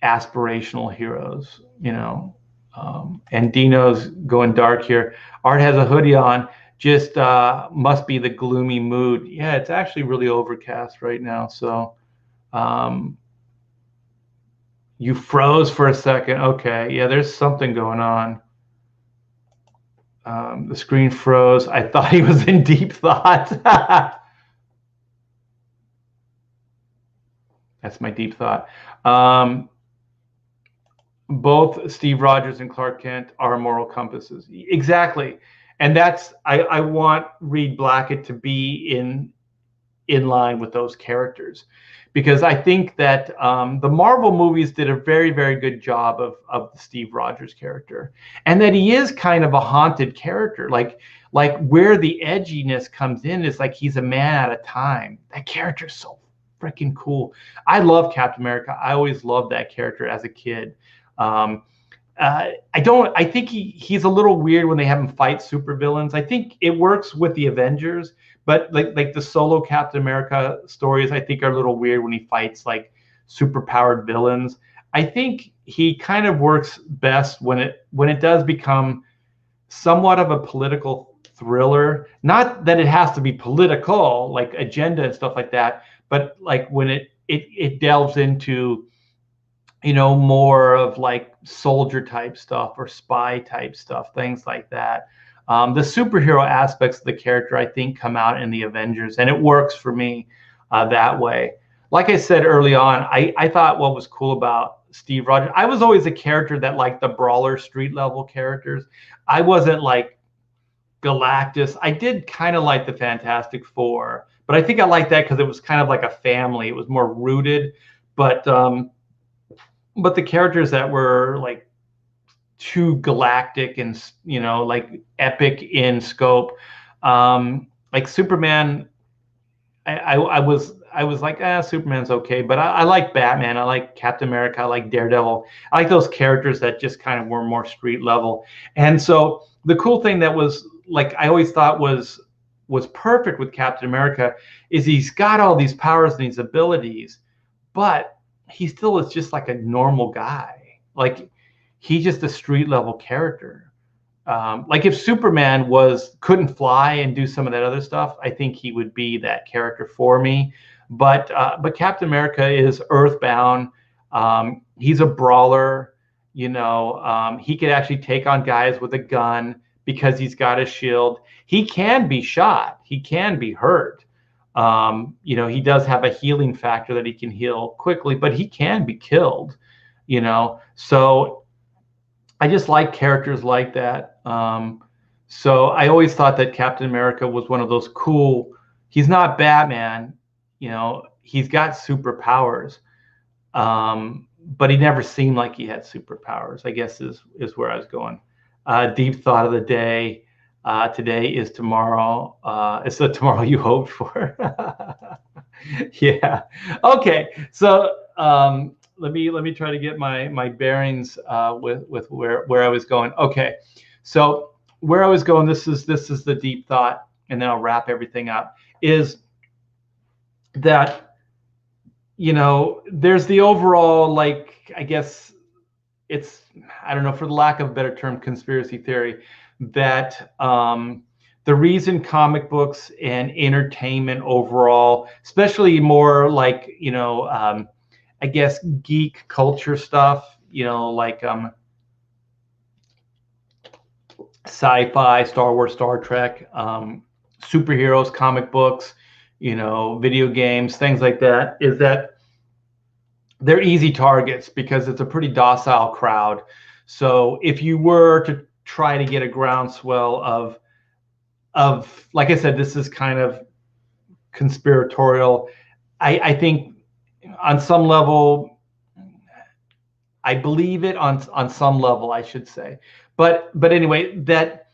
aspirational heroes. And Dino's going dark here. Art has a hoodie on. Just must be the gloomy mood. Yeah, it's actually really overcast right now. So you froze for a second. Okay, yeah, there's something going on. The screen froze. I thought he was in deep thought. That's my deep thought. Both Steve Rogers and Clark Kent are moral compasses. Exactly. And I want Reed Blackett to be in line with those characters, because I think that the Marvel movies did a very, very good job of the Steve Rogers character, and that he is kind of a haunted character. Like where the edginess comes in is like he's a man out of time. That character is so freaking cool. I love Captain America. I always loved that character as a kid. I think he's a little weird when they have him fight supervillains. I think it works with the Avengers, but like the solo Captain America stories, I think are a little weird when he fights like superpowered villains. I think he kind of works best when it does become somewhat of a political thriller. Not that it has to be political, like agenda and stuff like that, but like when it delves into, more of like soldier type stuff or spy type stuff, things like that. The superhero aspects of the character, I think, come out in the Avengers, and it works for me that way. Like I said early on, I thought what was cool about Steve Rogers, I was always a character that liked the brawler street level characters. I wasn't like Galactus. I did kind of like the Fantastic Four, but I think I liked that because it was kind of like a family. It was more rooted, but the characters that were like too galactic and like epic in scope, like Superman, I was like, Superman's okay, but I like Batman, I like Captain America, I like Daredevil, I like those characters that just kind of were more street level. And so the cool thing that was like I always thought was perfect with Captain America is he's got all these powers and these abilities, but he still is just like a normal guy. Like he's just a street level character. Like if Superman couldn't fly and do some of that other stuff, I think he would be that character for me. But Captain America is earthbound. He's a brawler. He could actually take on guys with a gun because he's got a shield. He can be shot. He can be hurt. He does have a healing factor that he can heal quickly, but he can be killed. So I just like characters like that. So I always thought that Captain America was one of those cool. He's not Batman, he's got superpowers, but he never seemed like he had superpowers, I guess is where I was going. Deep thought of the day. Today is tomorrow. It's the tomorrow you hoped for. Yeah. Okay. So let me try to get my bearings with where I was going. Okay. So where I was going, this is the deep thought, and then I'll wrap everything up. Is that there's the overall, like, I guess it's, I don't know, for the lack of a better term, conspiracy theory that the reason comic books and entertainment overall, especially more like I guess geek culture stuff, like sci-fi, Star Wars, Star Trek, superheroes, comic books, video games, things like that, is that they're easy targets because it's a pretty docile crowd. So if you were to try to get a groundswell of, like I said, this is kind of conspiratorial. I think on some level, I believe it on some level, I should say. But anyway, that,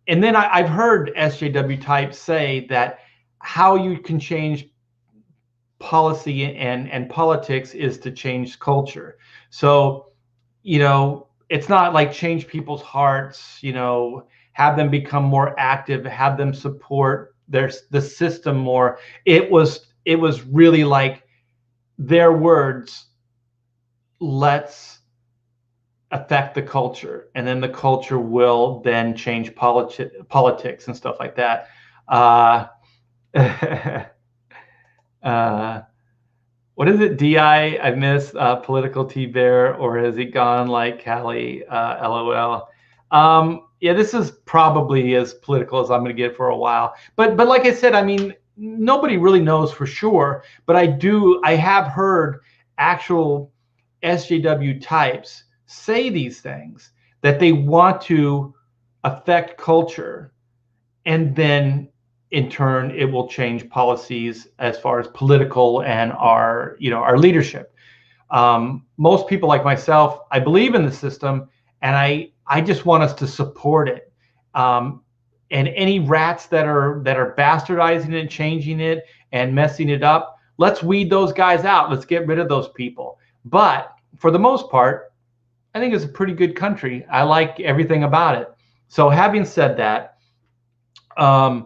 and then I've heard SJW types say that how you can change policy and politics is to change culture. So, it's not like change people's hearts, have them become more active, have them support the system more. It was really like their words, let's affect the culture, and then the culture will then change politics and stuff like that. What is it? DI, I miss political T-Bear, or has he gone like Callie? LOL. Yeah, this is probably as political as I'm going to get for a while. But like I said, I mean, nobody really knows for sure. But I have heard actual SJW types say these things, that they want to affect culture, and then in turn, it will change policies as far as political and our leadership. Most people like myself, I believe in the system, and I just want us to support it. And any rats that are bastardizing it, changing it, and messing it up, let's weed those guys out. Let's get rid of those people. But for the most part, I think it's a pretty good country. I like everything about it. So having said that, as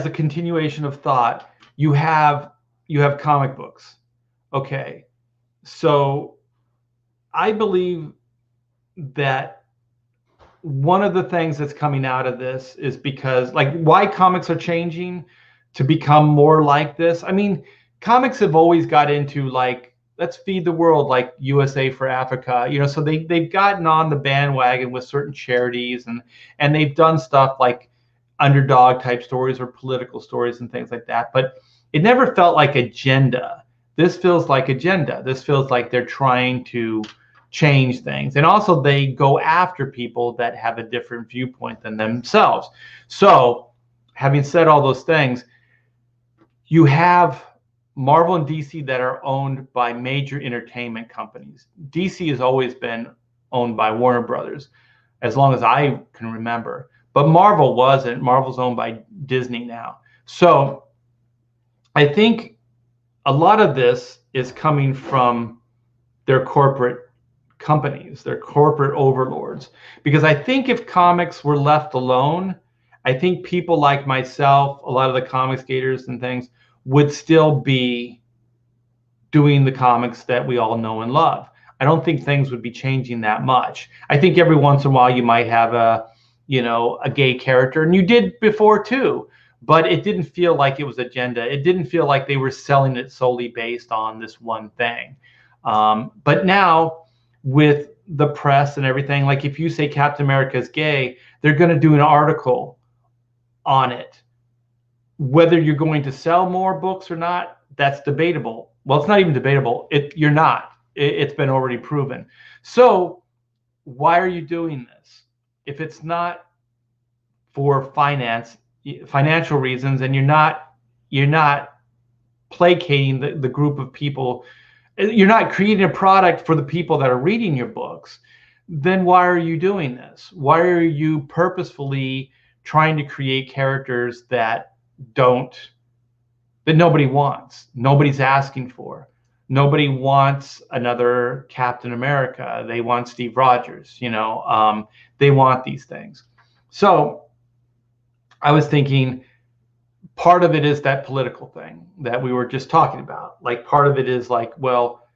a continuation of thought, you have comic books. Okay. So I believe that one of the things that's coming out of this is because, like, why comics are changing to become more like this. I mean, comics have always got into, like, let's feed the world, like USA for Africa, so they've gotten on the bandwagon with certain charities, and they've done stuff like underdog type stories or political stories and things like that, but it never felt like agenda. This feels like agenda. This feels like they're trying to change things. And also they go after people that have a different viewpoint than themselves. So having said all those things, you have Marvel and DC that are owned by major entertainment companies. DC has always been owned by Warner Brothers, as long as I can remember. But Marvel wasn't. Marvel's owned by Disney now. So I think a lot of this is coming from their corporate companies, their corporate overlords. Because I think if comics were left alone, I think people like myself, a lot of the comics gators and things, would still be doing the comics that we all know and love. I don't think things would be changing that much. I think every once in a while you might have a gay character, and you did before too, but it didn't feel like it was agenda. It didn't feel like they were selling it solely based on this one thing. But now, with the press and everything, like if you say Captain America is gay, they're going to do an article on it. Whether you're going to sell more books or not, that's debatable. Well, it's not even debatable. You're not. It's been already proven. So why are you doing this? If it's not for financial reasons, and you're not placating the group of people, you're not creating a product for the people that are reading your books, then why are you doing this? Why are you purposefully trying to create characters that nobody wants, nobody's asking for? Nobody wants another Captain America. They want Steve Rogers, they want these things. So I was thinking, part of it is that political thing that we were just talking about. Like, part of it is like, well,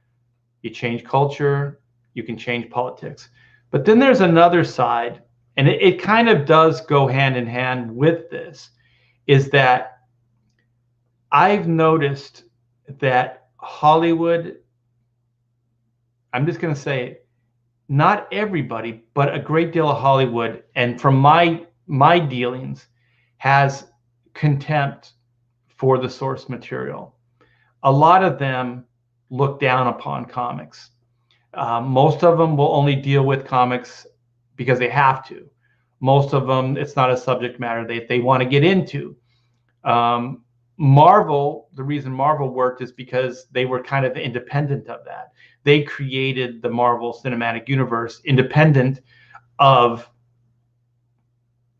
you change culture, you can change politics. But then there's another side, and it kind of does go hand in hand with this, is that I've noticed that Hollywood, I'm just going to say it, not everybody, but a great deal of Hollywood, and from my dealings, has contempt for the source material. A lot of them look down upon comics. Most of them will only deal with comics because they have to. Most of them, it's not a subject matter they want to get into. Marvel, the reason Marvel worked is because they were kind of independent of that. They created the Marvel Cinematic Universe independent of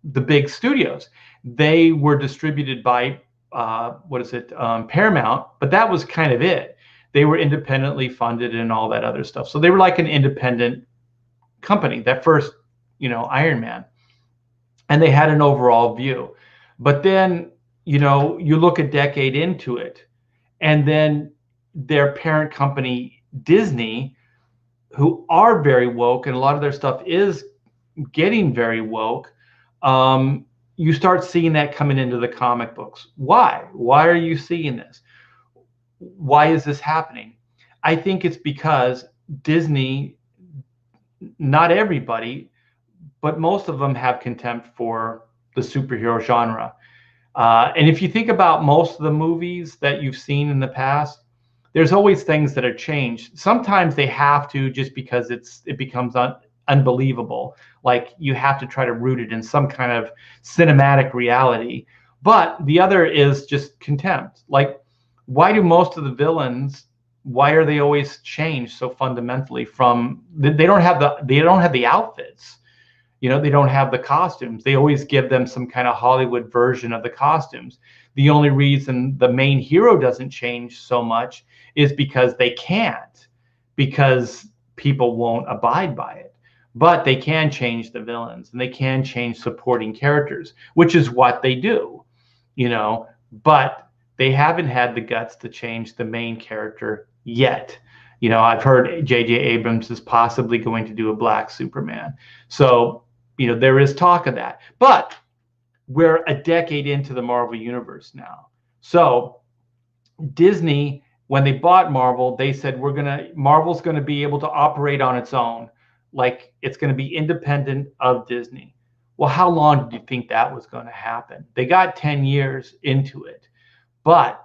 the big studios. They were distributed by Paramount, but that was kind of it. They were independently funded and all that other stuff. So they were like an independent company, that first, Iron Man. And they had an overall view. But then, you look a decade into it, and then their parent company, Disney, who are very woke, and a lot of their stuff is getting very woke, you start seeing that coming into the comic books. Why? Why are you seeing this? Why is this happening? I think it's because Disney, not everybody, but most of them have contempt for the superhero genre. And if you think about most of the movies that you've seen in the past, there's always things that are changed. Sometimes they have to, just because it becomes unbelievable. Like, you have to try to root it in some kind of cinematic reality. But the other is just contempt. Like, why do most of the villains, why are they always changed so fundamentally from, they don't have the outfits. They don't have the costumes. They always give them some kind of Hollywood version of the costumes. The only reason the main hero doesn't change so much is because they can't, because people won't abide by it. But they can change the villains, and they can change supporting characters, which is what they do, but they haven't had the guts to change the main character yet. I've heard J.J. Abrams is possibly going to do a black Superman. So, there is talk of that. But we're a decade into the Marvel universe now. So Disney, when they bought Marvel, they said Marvel's going to be able to operate on its own, like it's going to be independent of Disney. Well, how long did you think that was going to happen? They got 10 years into it. But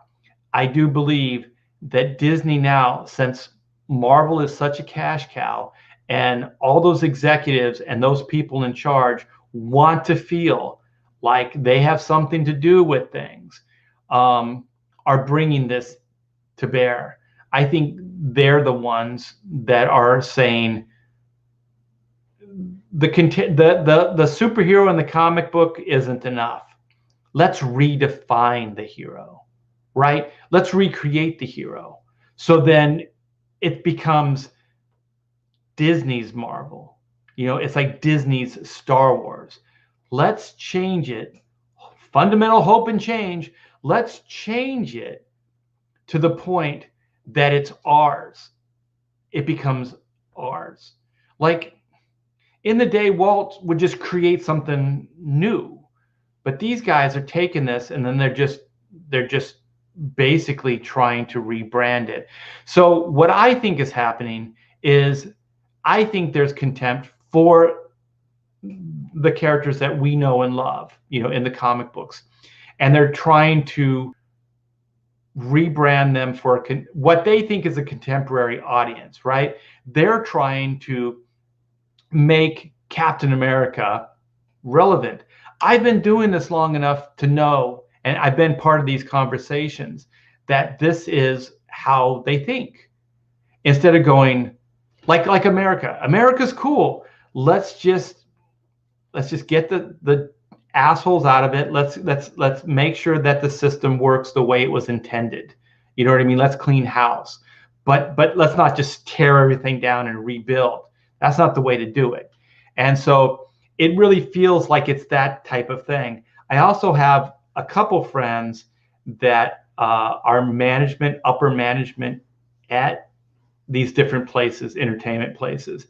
I do believe that Disney now, since Marvel is such a cash cow, and all those executives and those people in charge want to feel like they have something to do with things, are bringing this to bear. I think they're the ones that are saying the superhero in the comic book isn't enough. Let's redefine the hero, right? Let's recreate the hero. So then it becomes Disney's Marvel. It's like Disney's Star Wars. Let's change it. Fundamental hope and change. Let's change it to the point that it's ours. It becomes ours. Like in the day, Walt would just create something new, but these guys are taking this and then they're just basically trying to rebrand it. So what I think is happening is I think there's contempt for the characters that we know and love, in the comic books, and they're trying to rebrand them for what they think is a contemporary audience, right? They're trying to make Captain America relevant. I've been doing this long enough to know, and I've been part of these conversations, that this is how they think. Instead of going like America's cool. Let's just get the assholes out of it. Let's make sure that the system works the way it was intended. You know what I mean? Let's clean house. But let's not just tear everything down and rebuild. That's not the way to do it. And so it really feels like it's that type of thing. I also have a couple friends that are upper management at these different places, entertainment places.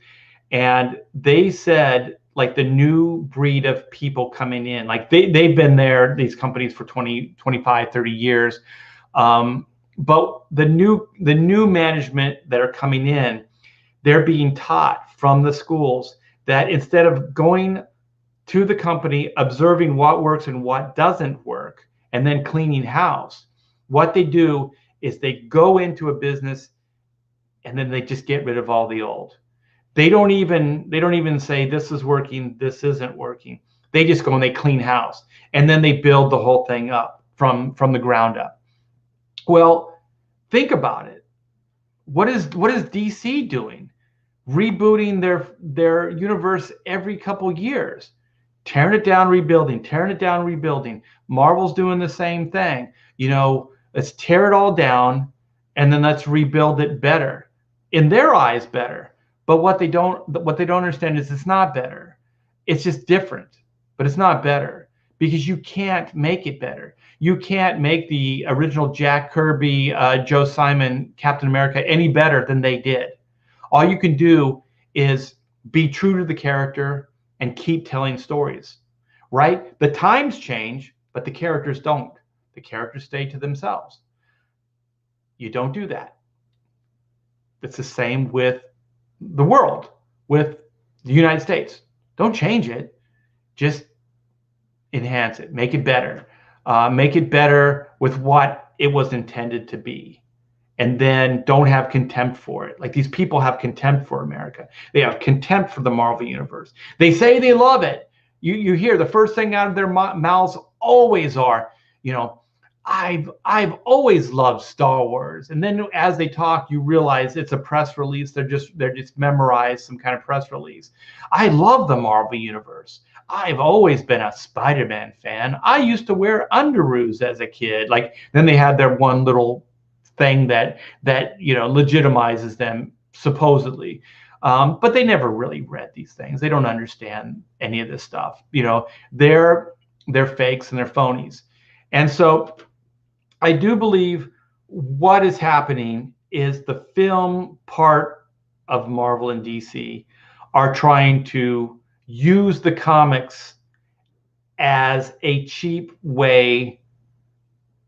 And they said, like, the new breed of people coming in, like they've been there, these companies, for 20, 25, 30 years. But the new management that are coming in, they're being taught from the schools that instead of going to the company, observing what works and what doesn't work, and then cleaning house, what they do is they go into a business and then they just get rid of all the old. They don't even say this is working, this isn't working. They just go and they clean house, and then they build the whole thing up from the ground up. Well, think about it. What is DC doing? Rebooting their universe every couple years, tearing it down, rebuilding, tearing it down, rebuilding. Marvel's doing the same thing. Let's tear it all down and then let's rebuild it better. In their eyes, better. But what they don't understand is it's not better. It's just different, but it's not better, because you can't make it better. You can't make the original Jack Kirby, Joe Simon Captain America any better than they did. All you can do is be true to the character and keep telling stories, right? The times change, but the characters don't. The characters stay to themselves. You don't do that. It's the same with the world, with the United States. Don't change it. Just enhance it. Make it better. Make it better with what it was intended to be. And then don't have contempt for it. Like, these people have contempt for America. They have contempt for the Marvel Universe. They say they love it. You hear the first thing out of their mouths always are, I've always loved Star Wars. And then as they talk, you realize it's a press release. They're just memorized some kind of press release. I love the Marvel Universe. I've always been a Spider-Man fan. I used to wear underoos as a kid. Like, then they had their one little thing that legitimizes them, supposedly. But they never really read these things. They don't understand any of this stuff. They're fakes and they're phonies. And so I do believe what is happening is the film part of Marvel and DC are trying to use the comics as a cheap way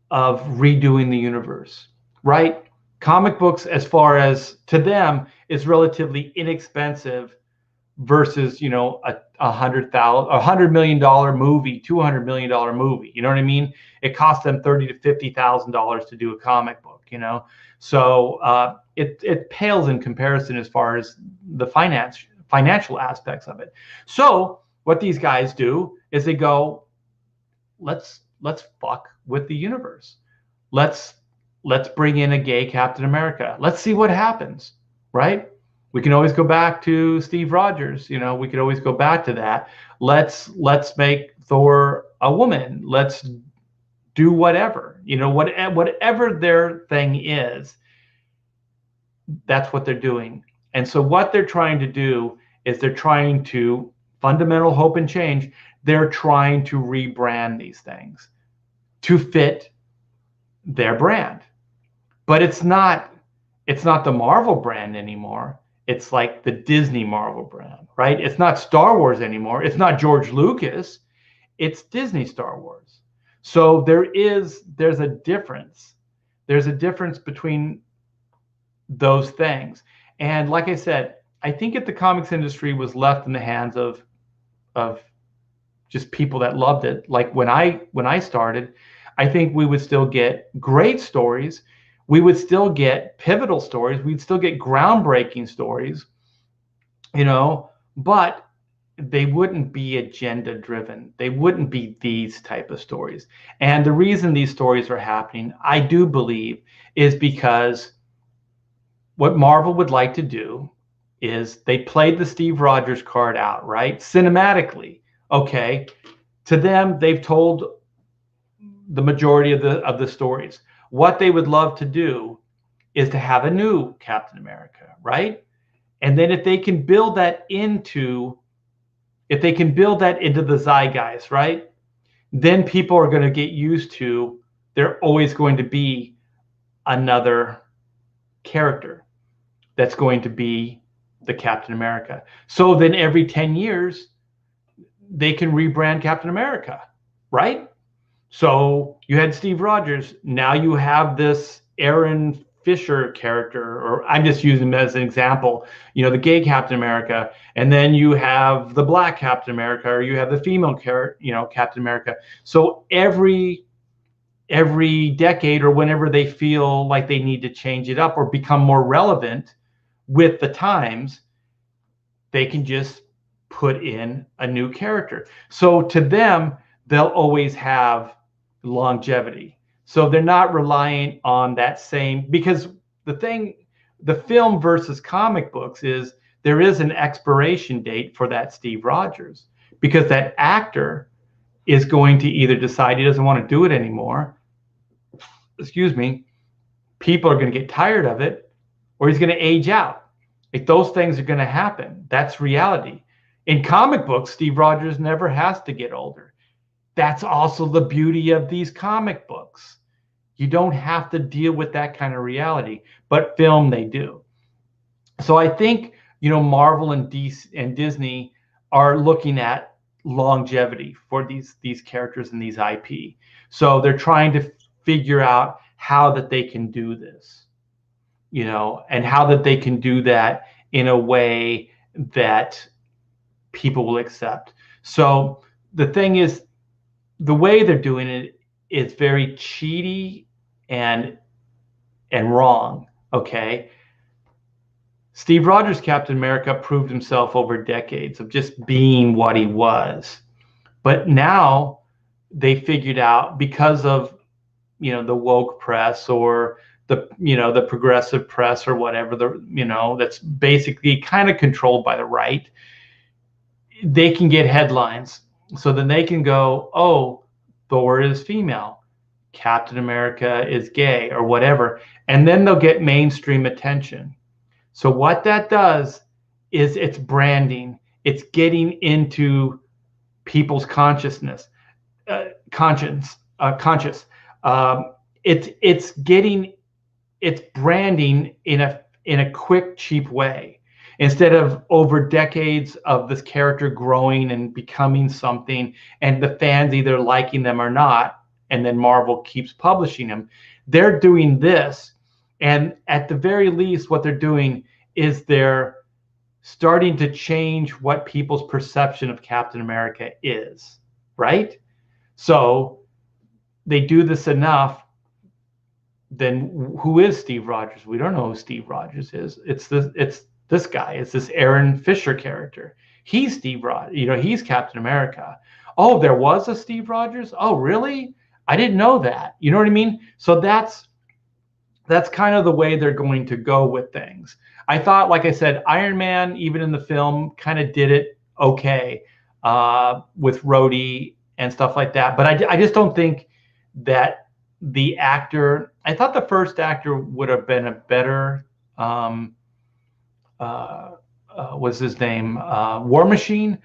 of redoing the universe, right? Comic books, as far as to them, is relatively inexpensive versus, $100 million movie, $200 million movie. You know what I mean? It costs them $30,000 to $50,000 to do a comic book. So it pales in comparison as far as the financial aspects of it. So what these guys do is they go, let's fuck with the universe. Let's bring in a gay Captain America. Let's see what happens, right? We can always go back to Steve Rogers. We could always go back to that. Let's make Thor a woman. Let's do whatever. Whatever their thing is, that's what they're doing. And so what they're trying to do is they're trying to fundamental hope and change. They're trying to rebrand these things to fit their brand. But it's not the Marvel brand anymore. It's like the Disney Marvel brand, right? It's not Star Wars anymore. It's not George Lucas. It's Disney Star Wars. So there's a difference. There's a difference between those things. And like I said, I think if the comics industry was left in the hands of just people that loved it, like when I started, I think we would still get great stories. We would still get pivotal stories. We'd still get groundbreaking stories, but they wouldn't be agenda driven. They wouldn't be these type of stories. And the reason these stories are happening, I do believe, is because what Marvel would like to do is they played the Steve Rogers card out, right? Cinematically. Okay. To them, they've told the majority of the stories. What they would love to do is to have a new Captain America, right? And then if they can build that into the zeitgeist, right? Then people are going to get used to, there's always going to be another character that's going to be the Captain America. So then every 10 years, they can rebrand Captain America, right? So you had Steve Rogers. Now you have this Aaron Fisher character, or I'm just using him as an example, the gay Captain America. And then you have the black Captain America, or you have the female Captain America. So every decade, or whenever they feel like they need to change it up or become more relevant with the times, they can just put in a new character. So to them, they'll always have longevity. So they're not relying on that same, because the film versus comic books is there is an expiration date for that Steve Rogers, because that actor is going to either decide he doesn't want to do it anymore. Excuse me. People are going to get tired of it, or he's going to age out. Like, those things are going to happen. That's reality. In comic books, Steve Rogers never has to get older. That's also the beauty of these comic books. You don't have to deal with that kind of reality, but film, they do. So I think, Marvel and DC and Disney are looking at longevity for these characters and these IP. So they're trying to figure out how that they can do this, and how that they can do that in a way that people will accept. So the thing is, the way they're doing it is very cheaty and wrong. Okay. Steve Rogers, Captain America, proved himself over decades of just being what he was. But now they figured out, because of, the woke press, or the progressive press, or whatever, that's basically kind of controlled by the right, they can get headlines. So then they can go, oh, Thor is female, Captain America is gay, or whatever. And then they'll get mainstream attention. So what that does is it's branding. It's getting into people's consciousness, conscious. It's getting it's branding in a quick, cheap way, instead of over decades of this character growing and becoming something, and the fans either liking them or not, and then Marvel keeps publishing them. They're doing this, and at the very least, what they're doing is they're starting to change what people's perception of Captain America is, right? So they do this enough, then who is Steve Rogers? We don't know who Steve Rogers is. It's this guy. It's this Aaron Fisher character. He's Steve Rogers. He's Captain America. Oh, there was a Steve Rogers? Oh, really? I didn't know that. You know what I mean? So that's kind of the way they're going to go with things. I thought, like I said, Iron Man, even in the film, kind of did it okay with Rhodey and stuff like that. But I just don't think that the actor, I thought the first actor would have been a better, what's his name? War Machine.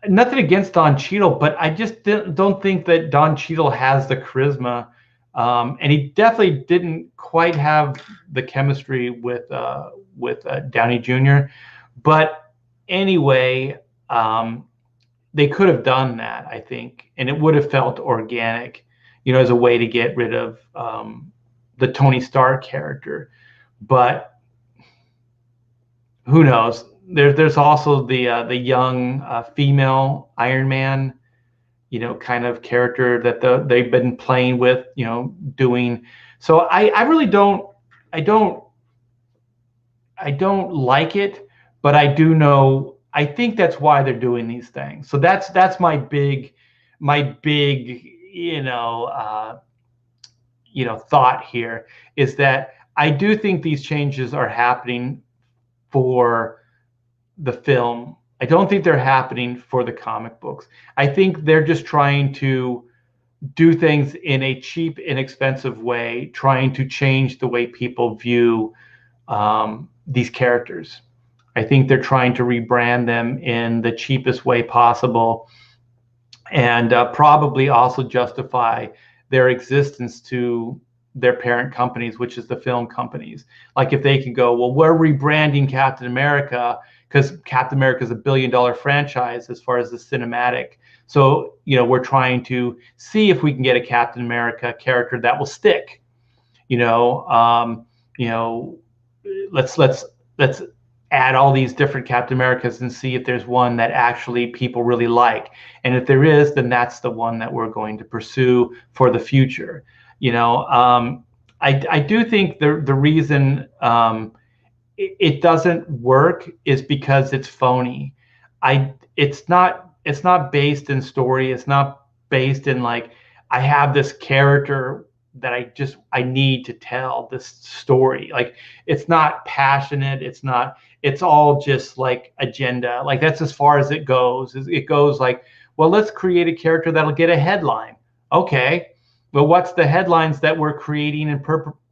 Nothing against Don Cheadle, but I just don't think that Don Cheadle has the charisma. And he definitely didn't quite have the chemistry with Downey Jr. But anyway, they could have done that, I think, and it would have felt organic, as a way to get rid of the Tony Stark character. But who knows? There's also the young female Iron Man, kind of character that they've been playing with, doing. So I really don't like it, but I do know, I think that's why they're doing these things. So that's my big, thought here, is that I do think these changes are happening for the film. I don't think they're happening for the comic books. I think they're just trying to do things in a cheap, inexpensive way, trying to change the way people view these characters. I think they're trying to rebrand them in the cheapest way possible, and probably also justify their existence to their parent companies, which is the film companies. Like if they can go, well, we're rebranding Captain America because Captain America is $1 billion franchise as far as the cinematic. So, we're trying to see if we can get a Captain America character that will stick. Let's add all these different Captain Americas and see if there's one that actually people really like. And if there is, then that's the one that we're going to pursue for the future. I do think the reason it doesn't work is because it's phony. It's not based in story. It's not based in, like, I have this character that I need to tell this story. Like, it's not passionate. It's all just like agenda. Like, that's as far as it goes. It goes like, well, let's create a character that'll get a headline. Okay. Well, what's the headlines that we're creating and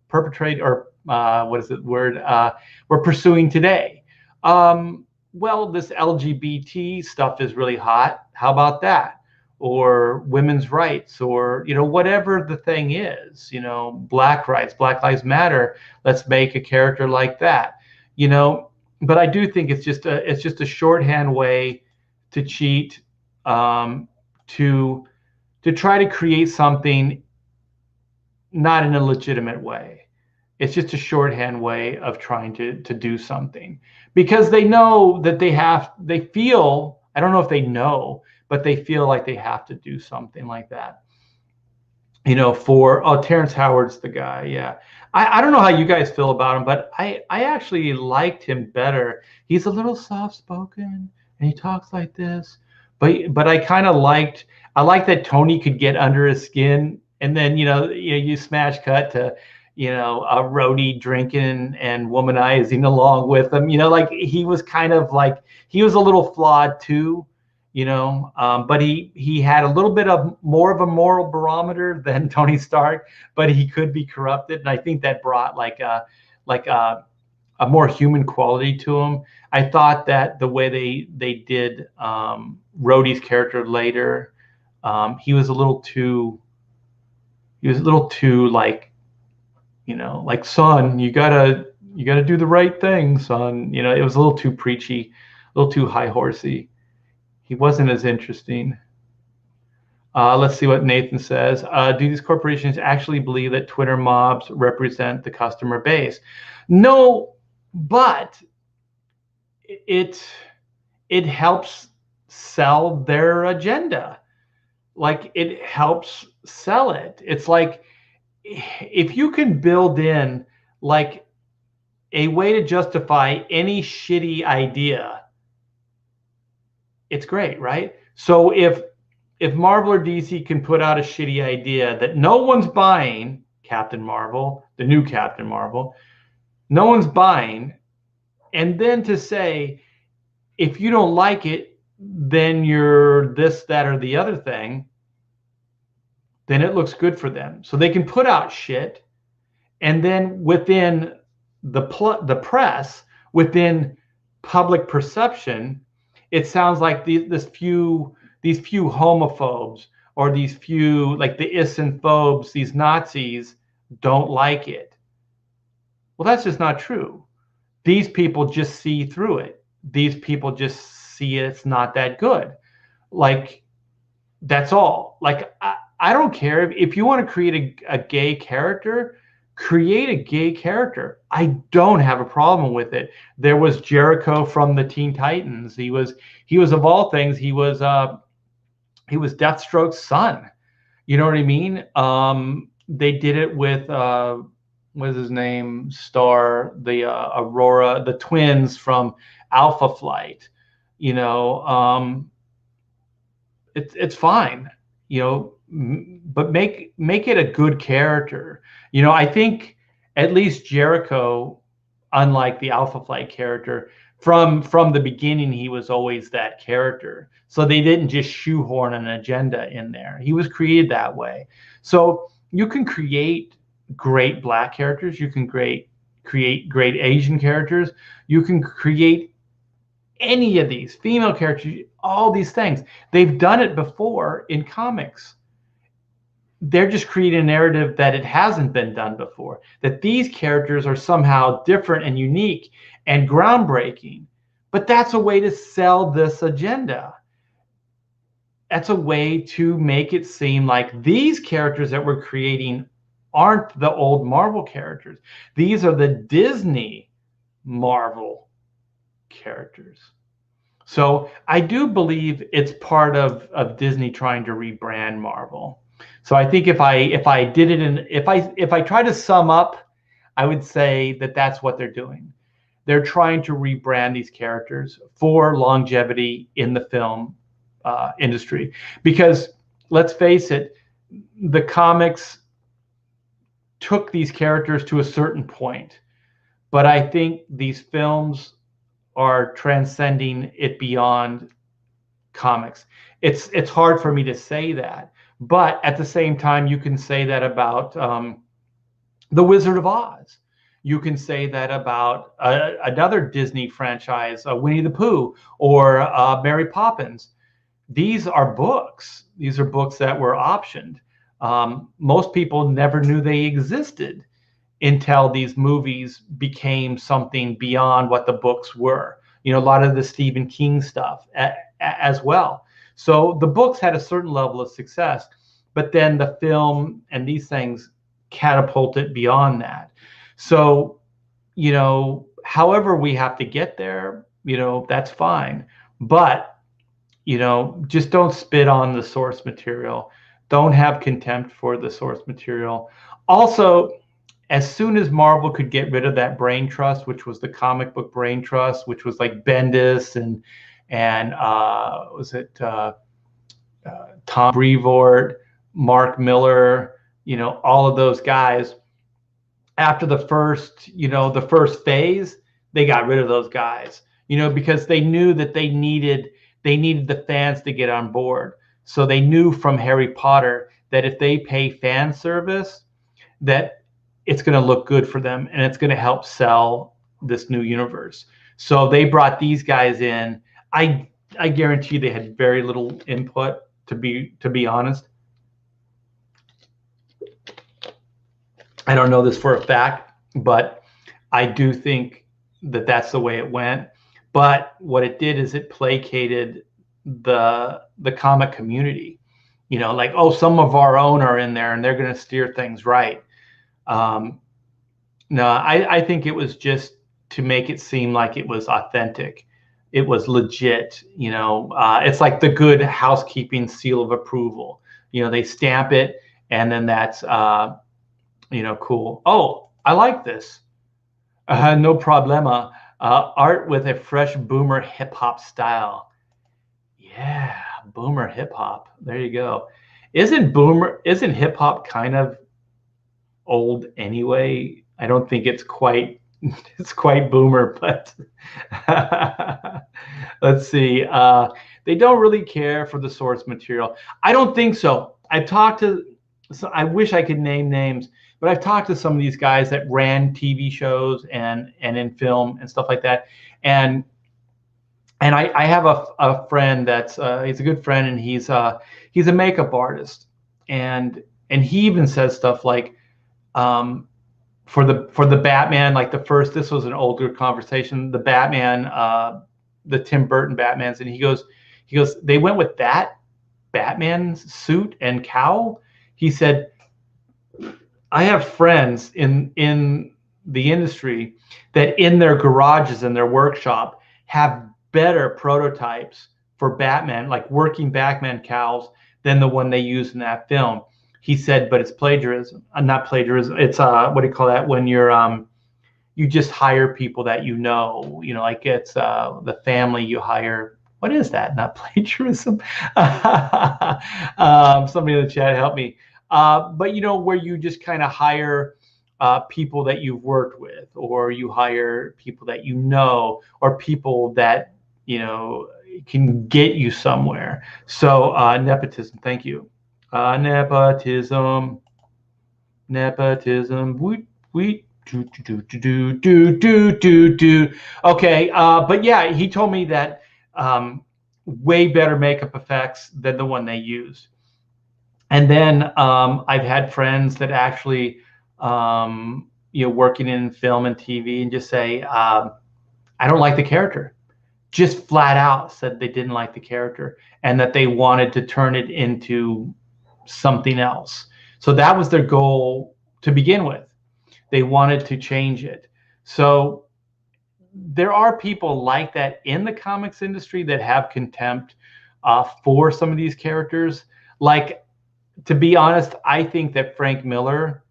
perpetrate, or we're pursuing today? Well, this LGBT stuff is really hot. How about that? Or women's rights, or whatever the thing is. Black rights, Black Lives Matter. Let's make a character like that. But I do think it's just a shorthand way to cheat, to try to create something not in a legitimate way. It's just a shorthand way of trying to do something, because they know that they feel, I don't know if they know, but they feel like they have to do something like that. Terrence Howard's the guy. Yeah. I don't know how you guys feel about him, but I actually liked him better. He's a little soft spoken and he talks like this, but I kind of liked that Tony could get under his skin, and then you smash cut to a Rhodey drinking and womanizing along with him. Like, he was kind of like, he was a little flawed too, but he had a little bit of more of a moral barometer than Tony Stark, but he could be corrupted, and I think that brought like a more human quality to him. I thought that the way they did Rhodey's character later, he was a little too like, like, son, you gotta do the right thing, son. It was a little too preachy, a little too high horsey. He wasn't as interesting. Let's see what Nathan says. Do these corporations actually believe that Twitter mobs represent the customer base? No, but it it helps sell their agenda. Like, it helps sell it. It's like, if you can build in like a way to justify any shitty idea, it's great, right? So if Marvel or DC can put out a shitty idea that no one's buying, Captain Marvel, the new Captain Marvel, no one's buying, and then to say, if you don't like it, then you're this, that, or the other thing, then it looks good for them. So they can put out shit, and then within the press, within public perception, it sounds like these few homophobes, or these few, like the issenphobes, these Nazis, don't like it. Well, that's just not true. These people just see through it. These people just see it's not that good. Like, that's all. Like, I don't care if you want to create a gay character, create a gay character. I don't have a problem with it. There was Jericho from the Teen Titans. He was of all things, he was Deathstroke's son. You know what I mean? They did it with what's his name? Star, the Aurora, the twins from Alpha Flight. It's fine. But make it a good character. I think at least Jericho, unlike the Alpha Flight character, from the beginning, he was always that character. So they didn't just shoehorn an agenda in there. He was created that way. So you can create great Black characters. You can create great Asian characters. You can create any of these female characters, all these things. They've done it before in comics. They're just creating a narrative that it hasn't been done before, that these characters are somehow different and unique and groundbreaking. But that's a way to sell this agenda. That's a way to make it seem like these characters that we're creating aren't the old Marvel characters. These are the Disney Marvel characters. So I do believe it's part of Disney trying to rebrand Marvel. So I think if I did it if I try to sum up, I would say that that's what they're doing. They're trying to rebrand these characters for longevity in the film industry. Because let's face it, the comics took these characters to a certain point, but I think these films are transcending it beyond comics. It's hard for me to say that, but at the same time, you can say that about The Wizard of Oz. You can say that about another Disney franchise, Winnie the Pooh, or Mary Poppins. These are books. These are books that were optioned. Most people never knew they existed until these movies became something beyond what the books were. A lot of the Stephen King stuff as well. So the books had a certain level of success, but then the film and these things catapulted beyond that. So, however we have to get there, that's fine. But, just don't spit on the source material. Don't have contempt for the source material. Also, as soon as Marvel could get rid of that brain trust, which was the comic book brain trust, which was like Bendis and was it Tom Brevoort, Mark Miller, all of those guys. After the first phase, they got rid of those guys, because they knew that they needed the fans to get on board. So they knew from Harry Potter that if they pay fan service, that it's going to look good for them and it's going to help sell this new universe. So they brought these guys in. I guarantee they had very little input, to be honest. I don't know this for a fact, but I do think that that's the way it went. But what it did is it placated the comic community. You know, like, oh, some of our own are in there and they're going to steer things right. Um, no, I think it was just to make it seem like it was authentic. It was legit. You know, it's like the good housekeeping seal of approval. You know, they stamp it, and then that's you know, cool. Oh, I like this. No problema. Art with a fresh boomer hip hop style. Yeah, boomer hip hop. There you go. Isn't hip hop kind of old anyway? I don't think it's quite it's quite boomer, but let's see. They don't really care for the source material. I don't think so. I've talked to, so I wish I could name names, but I've talked to some of these guys that ran TV shows and in film and stuff like that. And I have a friend that's he's a good friend, and he's a makeup artist, and he even says stuff like, for the Batman, like this was an older conversation, the Batman, the Tim Burton Batmans, and he goes, they went with that Batman suit and cowl. He said, I have friends in the industry that in their garages and their workshop have better prototypes for Batman, like working Batman cowls, than the one they used in that film. He said, but it's plagiarism. Not plagiarism. It's what do you call that? When you just hire people that you know, like it's the family you hire. What is that? Not plagiarism. Somebody in the chat help me. But where you just kind of hire people that you've worked with, or you hire people that you know, or people that can get you somewhere. So nepotism. Thank you. Nepotism. We do. Okay, but yeah, he told me that way better makeup effects than the one they used. And then I've had friends that actually, working in film and TV, and just say, I don't like the character. Just flat out said they didn't like the character, and that they wanted to turn it into something else. So that was their goal to begin with. They wanted to change it. So there are people like that in the comics industry that have contempt for some of these characters. Like, to be honest, I think that Frank Miller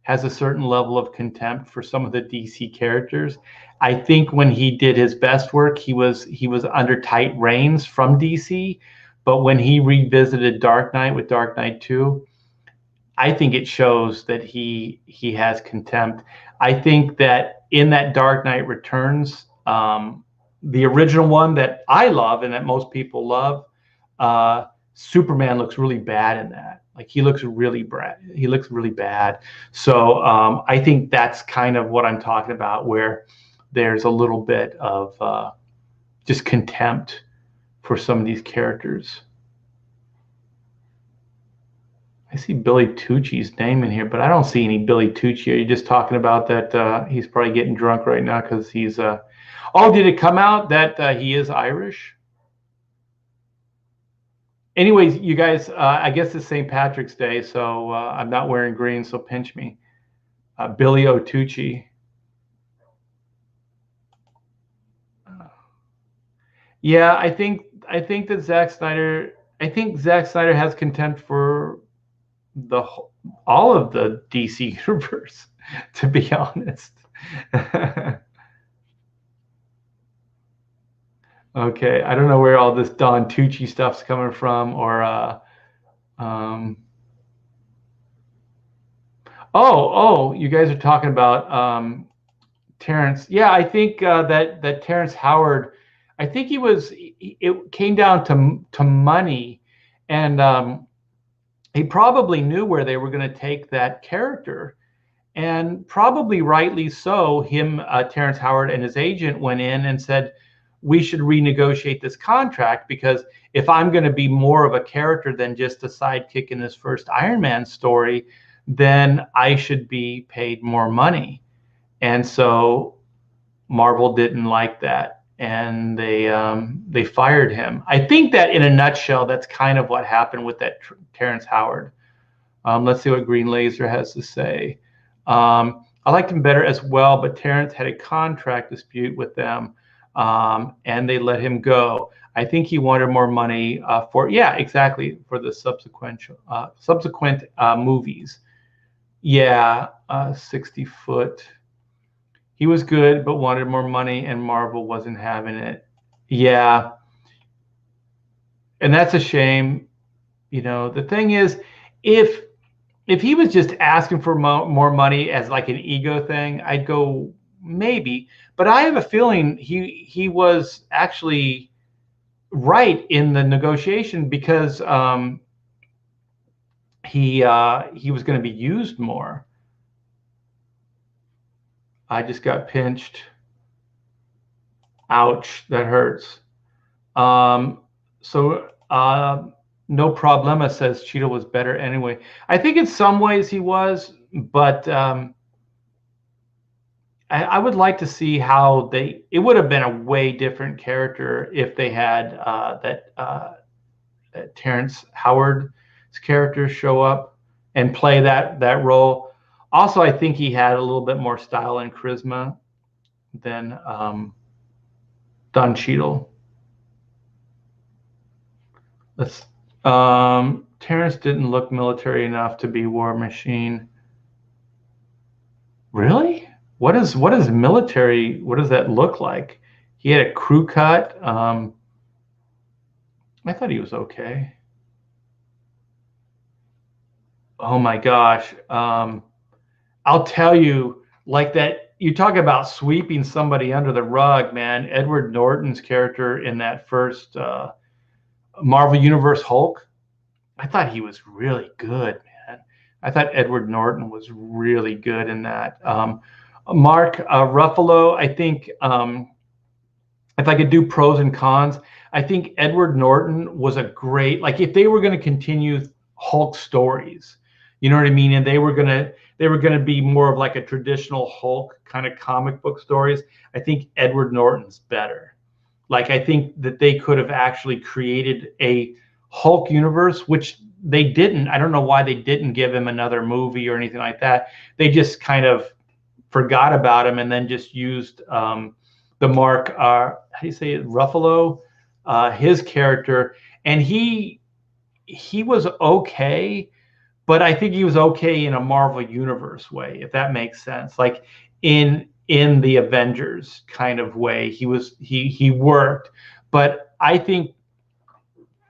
has a certain level of contempt for some of the DC characters. I think when he did his best work, he was under tight reins from DC. But when he revisited Dark Knight with Dark Knight 2, I think it shows that he has contempt. I think that in that Dark Knight Returns, the original one that I love and that most people love, Superman looks really bad in that. Like, he looks really bad. He looks really bad. So I think that's kind of what I'm talking about, where there's a little bit of just contempt for some of these characters. I see Billy Tucci's name in here, but I don't see any Billy Tucci. Are you just talking about that he's probably getting drunk right now because he's oh, did it come out that he is Irish? Anyways, you guys, I guess it's St. Patrick's Day, so I'm not wearing green, so pinch me. Billy O'Tucci. Yeah, I think that Zack Snyder. I think Zack Snyder has contempt for all of the DC universe, to be honest. Okay, I don't know where all this Don Tucci stuff's coming from, or oh, you guys are talking about Terrence. Yeah, I think that Terrence Howard, I think it came down to money, and he probably knew where they were going to take that character, and probably rightly so. Terrence Howard and his agent went in and said, we should renegotiate this contract, because if I'm going to be more of a character than just a sidekick in this first Iron Man story, then I should be paid more money. And so Marvel didn't like that, and they fired him. I think that in a nutshell, that's kind of what happened with that Terrence Howard. Let's see what Green Laser has to say. I liked him better as well, but Terrence had a contract dispute with them, and they let him go. I think he wanted more money yeah, exactly, for the subsequent movies. Yeah, 60 foot. He was good, but wanted more money, and Marvel wasn't having it. Yeah, and that's a shame. The thing is, if he was just asking for more money as like an ego thing, I'd go maybe. But I have a feeling he was actually right in the negotiation, because he was going to be used more. I just got pinched. Ouch, that hurts. So no problema says Cheeto was better anyway. I think in some ways he was, but I would like to see how it would have been a way different character if they had that Terrence Howard's character show up and play that role. Also, I think he had a little bit more style and charisma than Don Cheadle. Terrence didn't look military enough to be War Machine. Really? What is military? What does that look like? He had a crew cut. I thought he was okay. Oh my gosh. I'll tell you, like that, you talk about sweeping somebody under the rug, man. Edward Norton's character in that first Marvel Universe Hulk, I thought he was really good, man. I thought Edward Norton was really good in that. Mark Ruffalo, I think if I could do pros and cons, I think Edward Norton was a great, like if they were going to continue Hulk stories, you know what I mean? And they were going to be more of like a traditional Hulk kind of comic book stories. I think Edward Norton's better. Like, I think that they could have actually created a Hulk universe, which they didn't. I don't know why they didn't give him another movie or anything like that. They just kind of forgot about him and then just used the Mark, how do you say it, Ruffalo, his character. And he was okay, but I think he was okay in a Marvel Universe way, if that makes sense. Like in the Avengers kind of way, he worked. But I think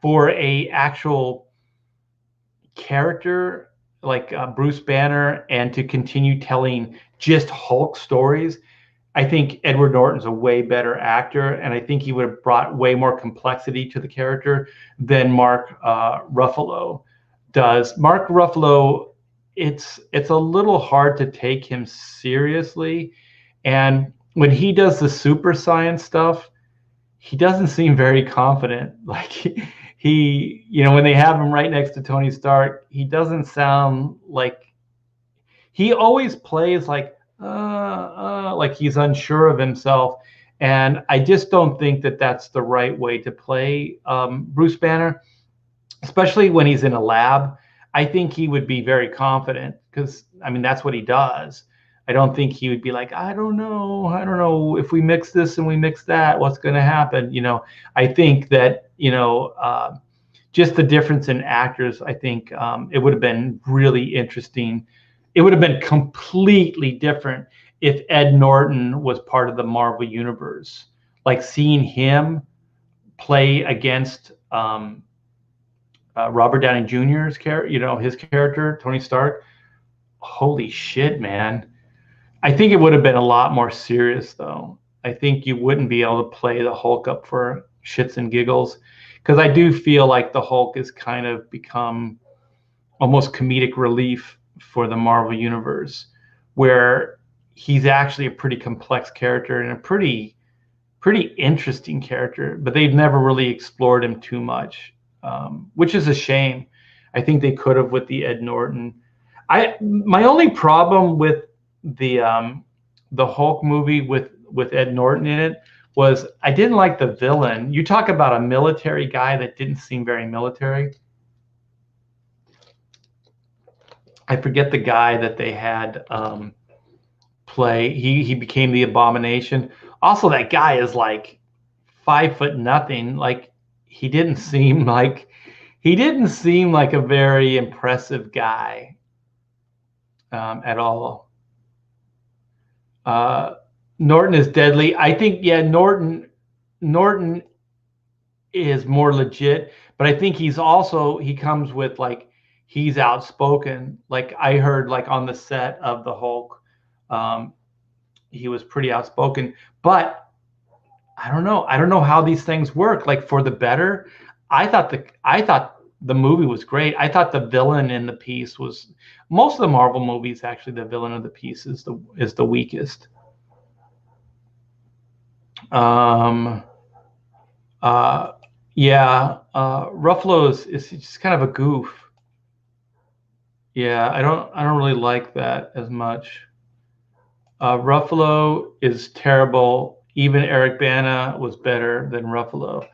for a actual character like Bruce Banner, and to continue telling just Hulk stories, I think Edward Norton's a way better actor, and I think he would have brought way more complexity to the character than Mark Ruffalo does. Mark Ruffalo, it's a little hard to take him seriously, and when he does the super science stuff, he doesn't seem very confident. Like he, when they have him right next to Tony Stark, he doesn't sound like, he always plays like he's unsure of himself. And I just don't think that that's the right way to play Bruce Banner, especially when he's in a lab. I think he would be very confident, because I mean, that's what he does. I don't think he would be like, I don't know if we mix this and we mix that, what's going to happen? I think that, just the difference in actors, I think it would have been really interesting. It would have been completely different if Ed Norton was part of the Marvel Universe. Like seeing him play against Robert Downey Jr.'s character, his character, Tony Stark. Holy shit, man. I think it would have been a lot more serious, though. I think you wouldn't be able to play the Hulk up for shits and giggles, because I do feel like the Hulk has kind of become almost comedic relief for the Marvel Universe, where he's actually a pretty complex character and a pretty interesting character, but they've never really explored him too much, which is a shame. I think they could have with the Ed Norton. My only problem with the Hulk movie with Ed Norton in it was I didn't like the villain. You talk about a military guy that didn't seem very military. I forget the guy that they had play. He became the Abomination. Also, that guy is like 5 foot nothing. Like he didn't seem like he didn't seem like a very impressive guy at all. Uh, Norton is deadly. I think yeah, Norton is more legit, but I think he comes with like he's outspoken. Like I heard like on the set of the Hulk, um, he was pretty outspoken. But I don't know. I don't know how these things work. Like for the better, I thought the movie was great. I thought the villain in the piece was most of the Marvel movies. Actually, the villain of the piece is the weakest. Um, uh, yeah, Ruffalo is just kind of a goof. Yeah, I don't really like that as much. Ruffalo is terrible. Even Eric Bana was better than Ruffalo.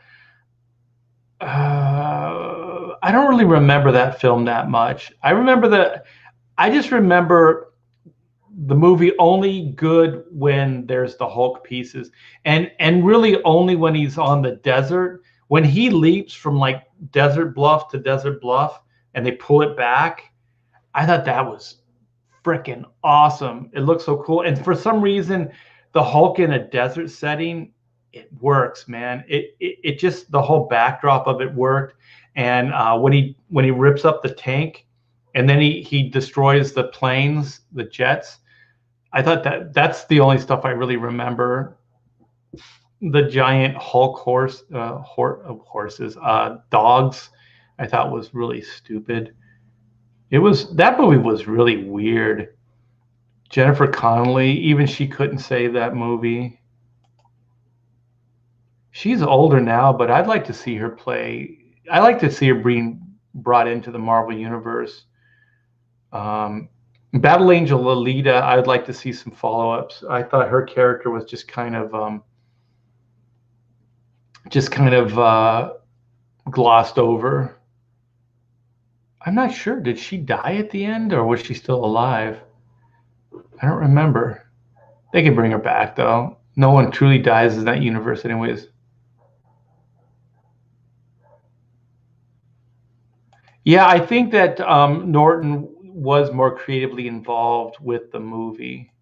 I don't really remember that film that much. I just remember the movie only good when there's the Hulk pieces, and really only when he's on the desert. When he leaps from like desert bluff to desert bluff, and they pull it back, I thought that was freaking awesome. It looks so cool, and for some reason, the Hulk in a desert setting, it works, man. It just the whole backdrop of it worked, and when he rips up the tank, and then he destroys the planes, the jets. I thought that's the only stuff I really remember. The giant Hulk horses, dogs, I thought was really stupid. That movie was really weird. Jennifer Connelly, even she couldn't save that movie. She's older now, but I'd like to see her play. I like to see her being brought into the Marvel universe. Um, Battle Angel Alita, I would like to see some follow-ups. I thought her character was just kind of glossed over. I'm not sure. Did she die at the end, or was she still alive? I don't remember. They can bring her back though. No one truly dies in that universe, anyways. Yeah, I think that Norton was more creatively involved with the movie.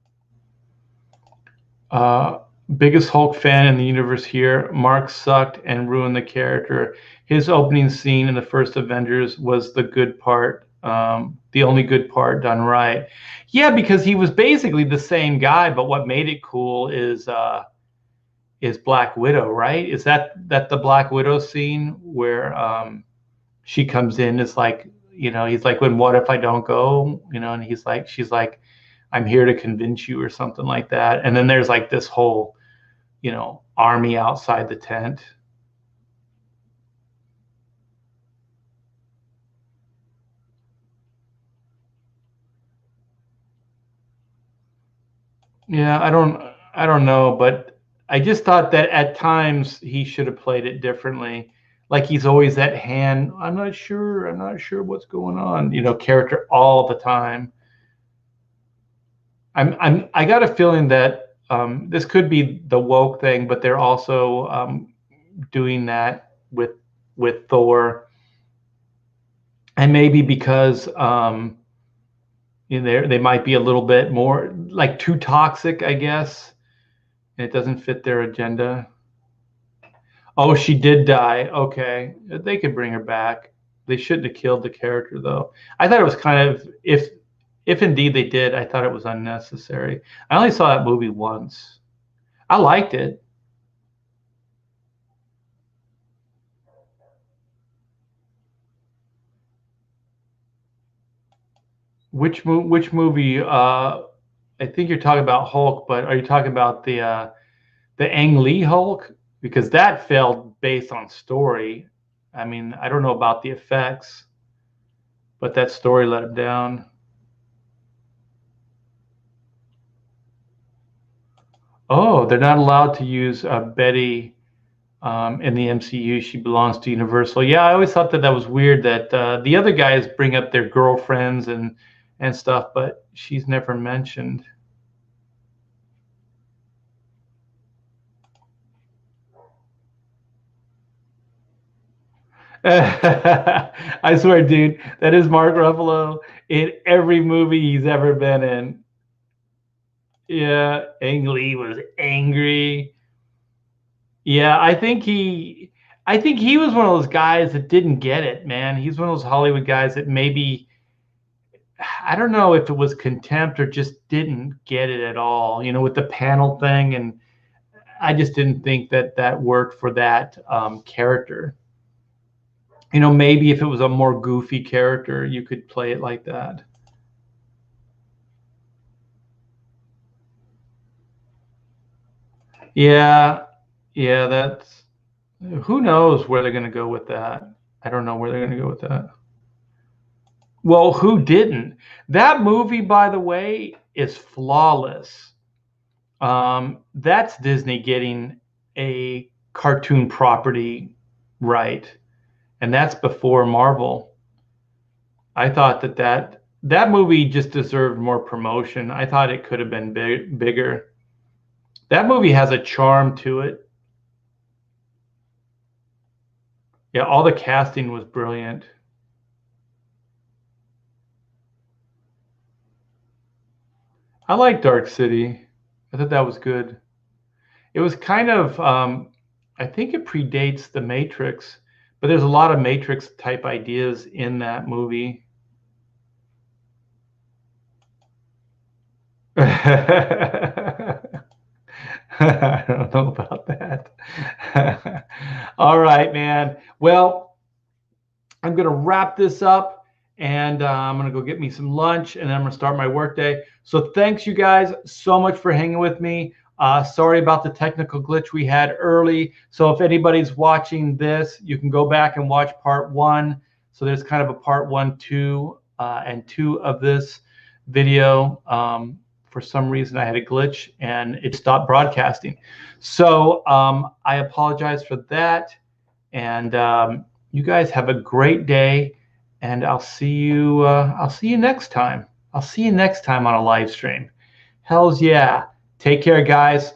Uh, Biggest Hulk fan in the universe here. Mark sucked and ruined the character. His opening scene in the first Avengers was the good part, the only good part done right. Yeah, because he was basically the same guy, but what made it cool is Black Widow, right? Is that the Black Widow scene where she comes in? Is like, he's like, when what if I don't go? And she's like, I'm here to convince you or something like that. And then there's like this whole, army outside the tent. Yeah, I don't know, but I just thought that at times he should have played it differently. Like he's always that hand, I'm not sure what's going on, character all the time. I got a feeling that this could be the woke thing, but they're also doing that with Thor, and maybe because they might be a little bit more like too toxic, I guess, and it doesn't fit their agenda. Oh, she did die. Okay, they could bring her back. They shouldn't have killed the character though. I thought it was kind of if indeed they did, I thought it was unnecessary. I only saw that movie once. I liked it. Which movie? I think you're talking about Hulk, but are you talking about the Ang Lee Hulk? Because that failed based on story. I mean, I don't know about the effects, but that story let him down. Oh, they're not allowed to use Betty in the MCU. She belongs to Universal. Yeah, I always thought that that was weird that the other guys bring up their girlfriends and stuff, but she's never mentioned. I swear, dude, that is Mark Ruffalo in every movie he's ever been in. Yeah, Ang Lee was angry. Yeah, I think he was one of those guys that didn't get it, man. He's one of those Hollywood guys that maybe, I don't know if it was contempt or just didn't get it at all, you know, with the panel thing. And I just didn't think that that worked for that character. You know, maybe if it was a more goofy character, you could play it like that. Yeah, yeah, that's, who knows where they're going to go with that. I don't know where they're going to go with that. Well, who didn't? That movie, by the way, is flawless. That's Disney getting a cartoon property right, and that's before Marvel. I thought that that movie just deserved more promotion. I thought it could have been bigger. That movie has a charm to it. Yeah, all the casting was brilliant. I like Dark City. I thought that was good. It was kind of, I think it predates The Matrix, but there's a lot of Matrix type ideas in that movie. I don't know about that. All right, man. Well, I'm going to wrap this up and I'm going to go get me some lunch and then I'm going to start my workday. So thanks you guys so much for hanging with me. Sorry about the technical glitch we had early. So if anybody's watching this, you can go back and watch part 1. So there's kind of a part 1, 2, and 2 of this video. For some reason, I had a glitch and it stopped broadcasting. So I apologize for that. And you guys have a great day. And I'll see you. I'll see you next time. I'll see you next time on a live stream. Hells yeah. Take care, guys.